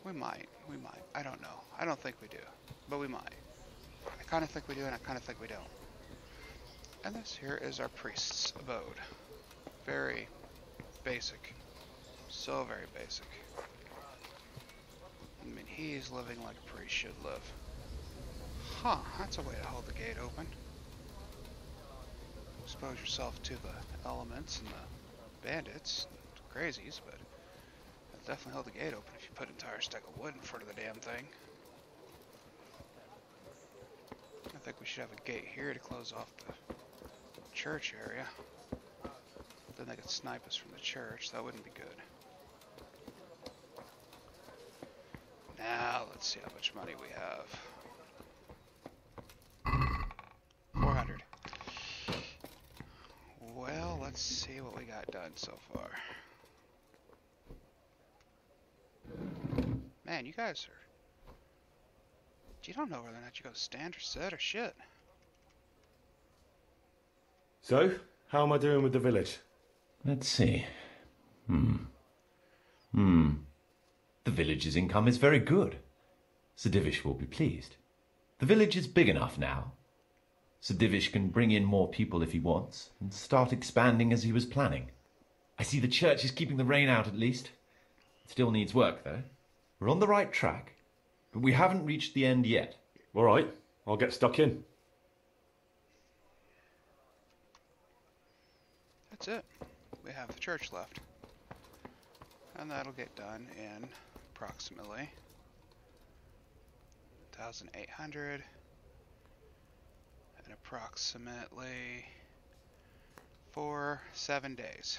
We might. I don't know. I don't think we do, but we might. I kind of think we do, and I kind of think we don't. And this here is our priest's abode. Very basic. So very basic. I mean, he's living like a priest should live. Huh, that's a way to hold the gate open. Expose yourself to the elements and the bandits, and crazies, but definitely hold the gate open if you put an entire stack of wood in front of the damn thing. I think we should have a gate here to close off the church area. Then they could snipe us from the church. That wouldn't be good. Now, let's see how much money we have. 400. Well, let's see what we got done so far. Man, you guys are... You don't know whether or not you go stand or sit or shit. So, how am I doing with the village? Let's see. The village's income is very good. Sir Divish will be pleased. The village is big enough now. Sir Divish can bring in more people if he wants, and start expanding as he was planning. I see the church is keeping the rain out at least. It still needs work, though. We're on the right track, but we haven't reached the end yet. All right, I'll get stuck in. that's it. We have the church left. And that'll get done in approximately 1,800 and approximately 7 days.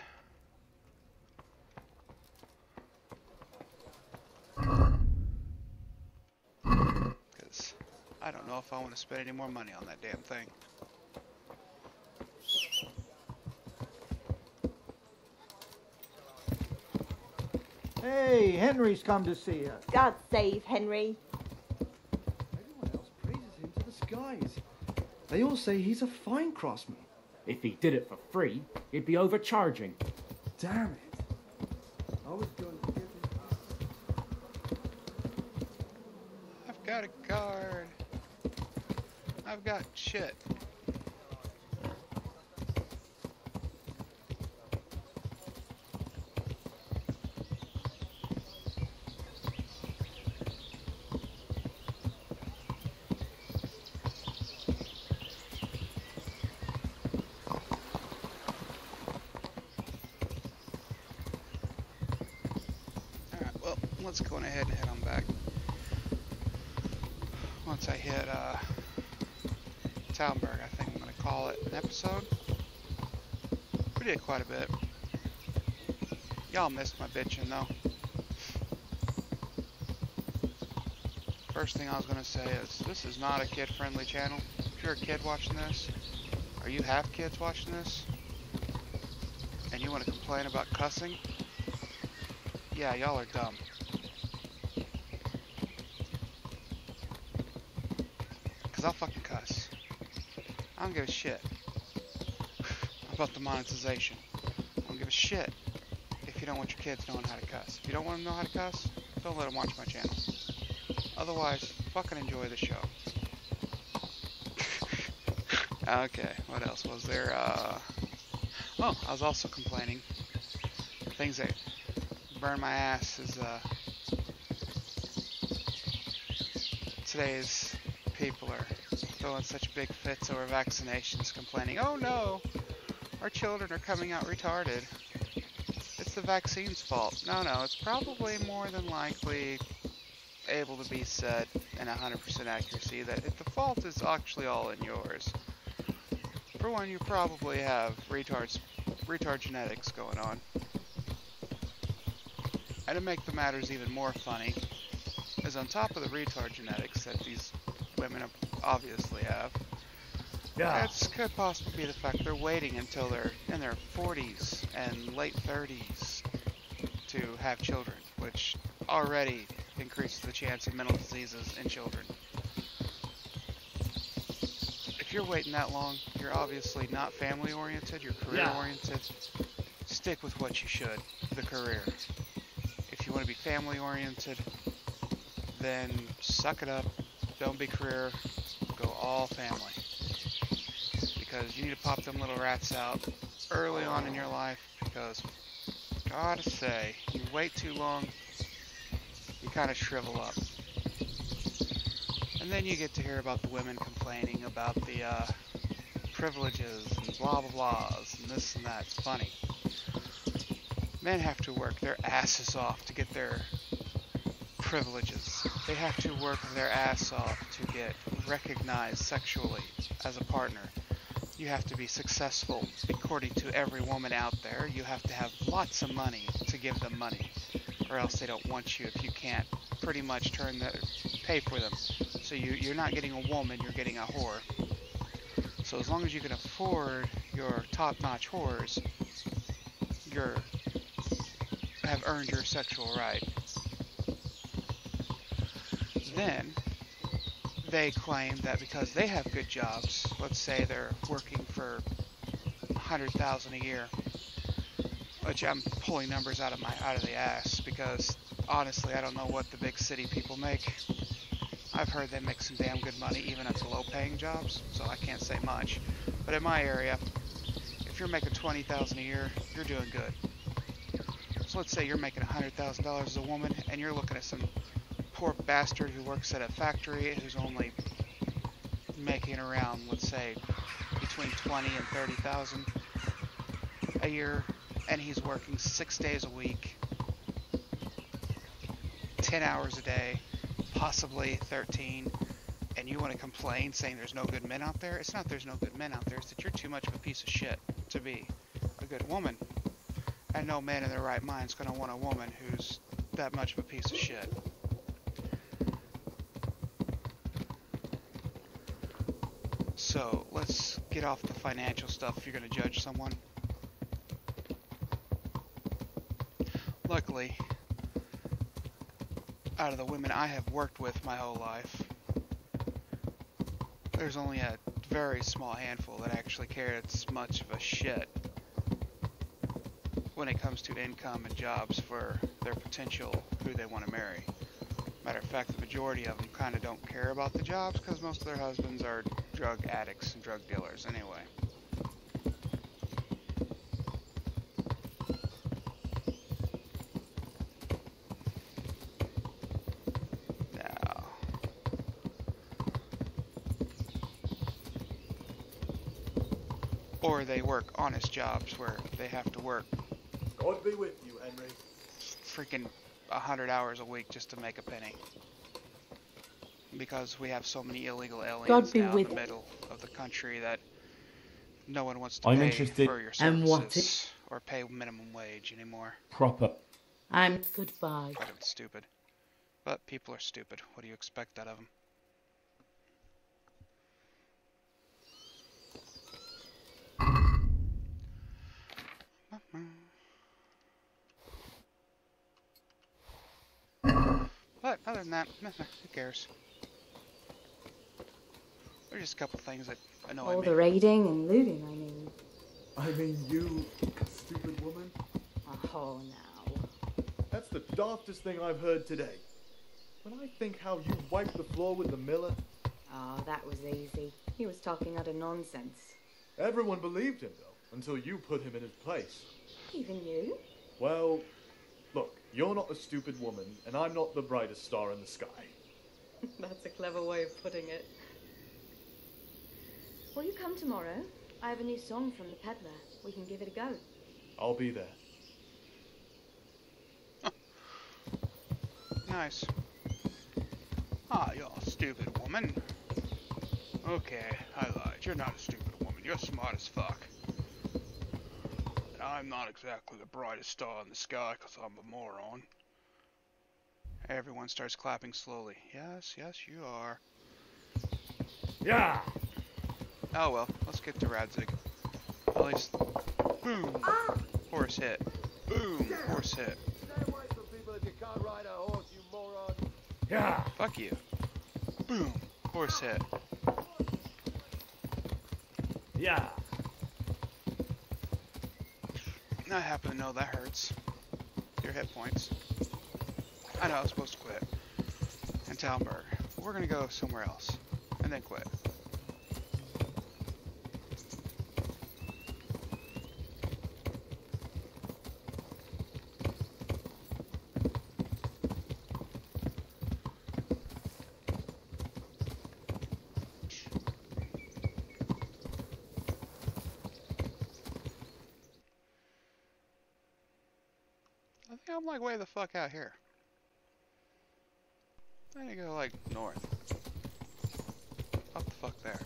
Because I don't know if I want to spend any more money on that damn thing. Hey, Henry's come to see us. God save Henry. Everyone else praises him to the skies. They all say he's a fine craftsman. If he did it for free, he'd be overcharging. Damn it. I was going to give him... I've got a card. I've got shit. Let's go on ahead and head on back. Once I hit Talmberg, I think I'm going to call it an episode. We did quite a bit. Y'all missed my bitching though. First thing I was going to say is this is not a kid-friendly channel. If you're a kid watching this, or you have kids watching this, and you want to complain about cussing, yeah, y'all are dumb. I'll fucking cuss. I don't give a shit about the monetization. I don't give a shit if you don't want your kids knowing how to cuss. If you don't want them to know how to cuss, don't let them watch my channel. Otherwise, fucking enjoy the show. Okay, what else was there? Oh, I was also complaining. Things that burn my ass is today's people are throwing such big fits over vaccinations, complaining, oh no, our children are coming out retarded. It's the vaccine's fault. No, it's probably more than likely able to be said in 100% accuracy that if the fault is actually all in yours. For one, you probably have retard genetics going on. And to make the matters even more funny, is on top of the retard genetics that these women obviously have, it could possibly be the fact they're waiting until they're in their 40s and late 30s to have children, which already increases the chance of mental diseases in children. If you're waiting that long, you're obviously not family oriented, you're career oriented. Stick with what you should, the career. If you want to be family oriented, then suck it up. Don't be career, go all family. Because you need to pop them little rats out early on in your life, because, gotta say, you wait too long, you kind of shrivel up. And then you get to hear about the women complaining about the privileges and blah blah blahs and this and that. It's funny. Men have to work their asses off to get their privileges. They have to work their ass off to get recognized sexually as a partner. You have to be successful according to every woman out there. You have to have lots of money to give them money, or else they don't want you if you can't pretty much pay for them. So you're not getting a woman, you're getting a whore. So as long as you can afford your top-notch whores, you have earned your sexual right. Then they claim that because they have good jobs, let's say they're working for $100,000 a year, which I'm pulling numbers out of the ass because honestly I don't know what the big city people make. I've heard they make some damn good money even at the low paying jobs, so I can't say much. But in my area, if you're making $20,000 a year, you're doing good. So let's say you're making $100,000 as a woman and you're looking at some poor bastard who works at a factory who's only making around, let's say, between 20 and 30,000. a year, and he's working 6 days a week, 10 hours a day, possibly 13, and you want to complain saying there's no good men out there? It's not there's no good men out there, it's that you're too much of a piece of shit to be a good woman. And no man in their right mind is going to want a woman who's that much of a piece of shit. So, let's get off the financial stuff if you're going to judge someone. Luckily, out of the women I have worked with my whole life, there's only a very small handful that actually care as much of a shit when it comes to income and jobs for their potential who they want to marry. Matter of fact, the majority of them kind of don't care about the jobs because most of their husbands are drug addicts and drug dealers anyway. Now, or they work honest jobs where they have to work God be with you, Henry. freaking 100 hours a week just to make a penny. Because we have so many illegal aliens now in the middle of the country that no one wants to pay for your services or pay minimum wage anymore. Proper. Goodbye. Kind of stupid. But people are stupid. What do you expect out of them? But other than that, who cares? There's just a couple things that annoy me. All the raiding and looting, I mean. I mean, you stupid woman. Oh, now. That's the daftest thing I've heard today. When I think how you wiped the floor with the miller. Oh, that was easy. He was talking utter nonsense. Everyone believed him, though, until you put him in his place. Even you? Well, look, you're not a stupid woman, and I'm not the brightest star in the sky. That's a clever way of putting it. Will you come tomorrow? I have a new song from the peddler. We can give it a go. I'll be there. Nice. Ah, you're a stupid woman. Okay, I lied. You're not a stupid woman. You're smart as fuck. And I'm not exactly the brightest star in the sky because I'm a moron. Everyone starts clapping slowly. Yes, yes, you are. Yeah! Oh well, let's get to Radzig. At least, boom, horse hit. Boom, horse hit. Stay away from people if you can't ride a horse, you moron. Yeah! Fuck you. Boom, horse hit. Yeah! I happen to know that hurts. Your hit points. I know I was supposed to quit in Talmberg. We're gonna go somewhere else and then quit. I think I'm like way the fuck out here. I need to go like north. Up the fuck there.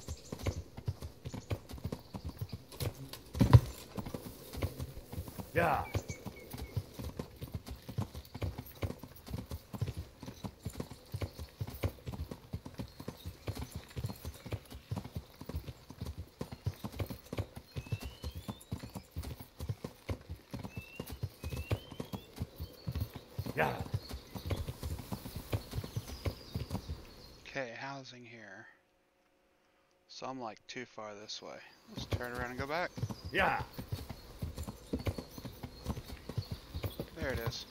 Yeah! Yeah! Okay, housing here. So I'm like too far this way. Let's turn around and go back. Yeah! There it is.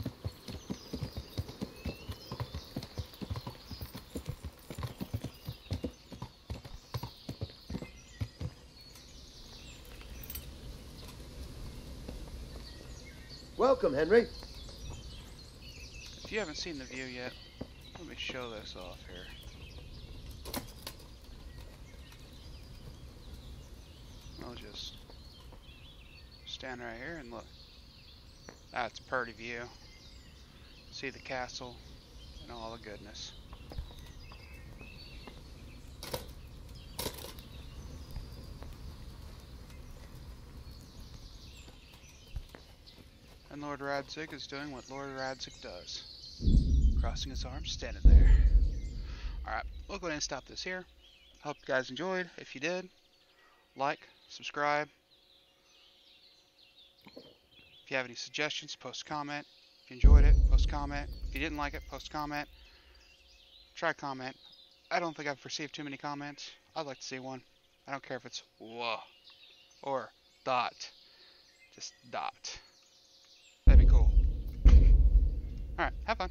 Welcome, Henry. If you haven't seen the view yet, let me show this off here. stand right here and look. That's a pretty view. See the castle and all the goodness. And Lord Radzig is doing what Lord Radzig does. Crossing his arms, standing there. Alright, we'll go ahead and stop this here. Hope you guys enjoyed. If you did, like, subscribe. If you have any suggestions, post a comment. If you enjoyed it, post a comment. If you didn't like it, post a comment. Try a comment. I don't think I've received too many comments. I'd like to see one. I don't care if it's whoa or dot. Just dot. That'd be cool. Alright, have fun.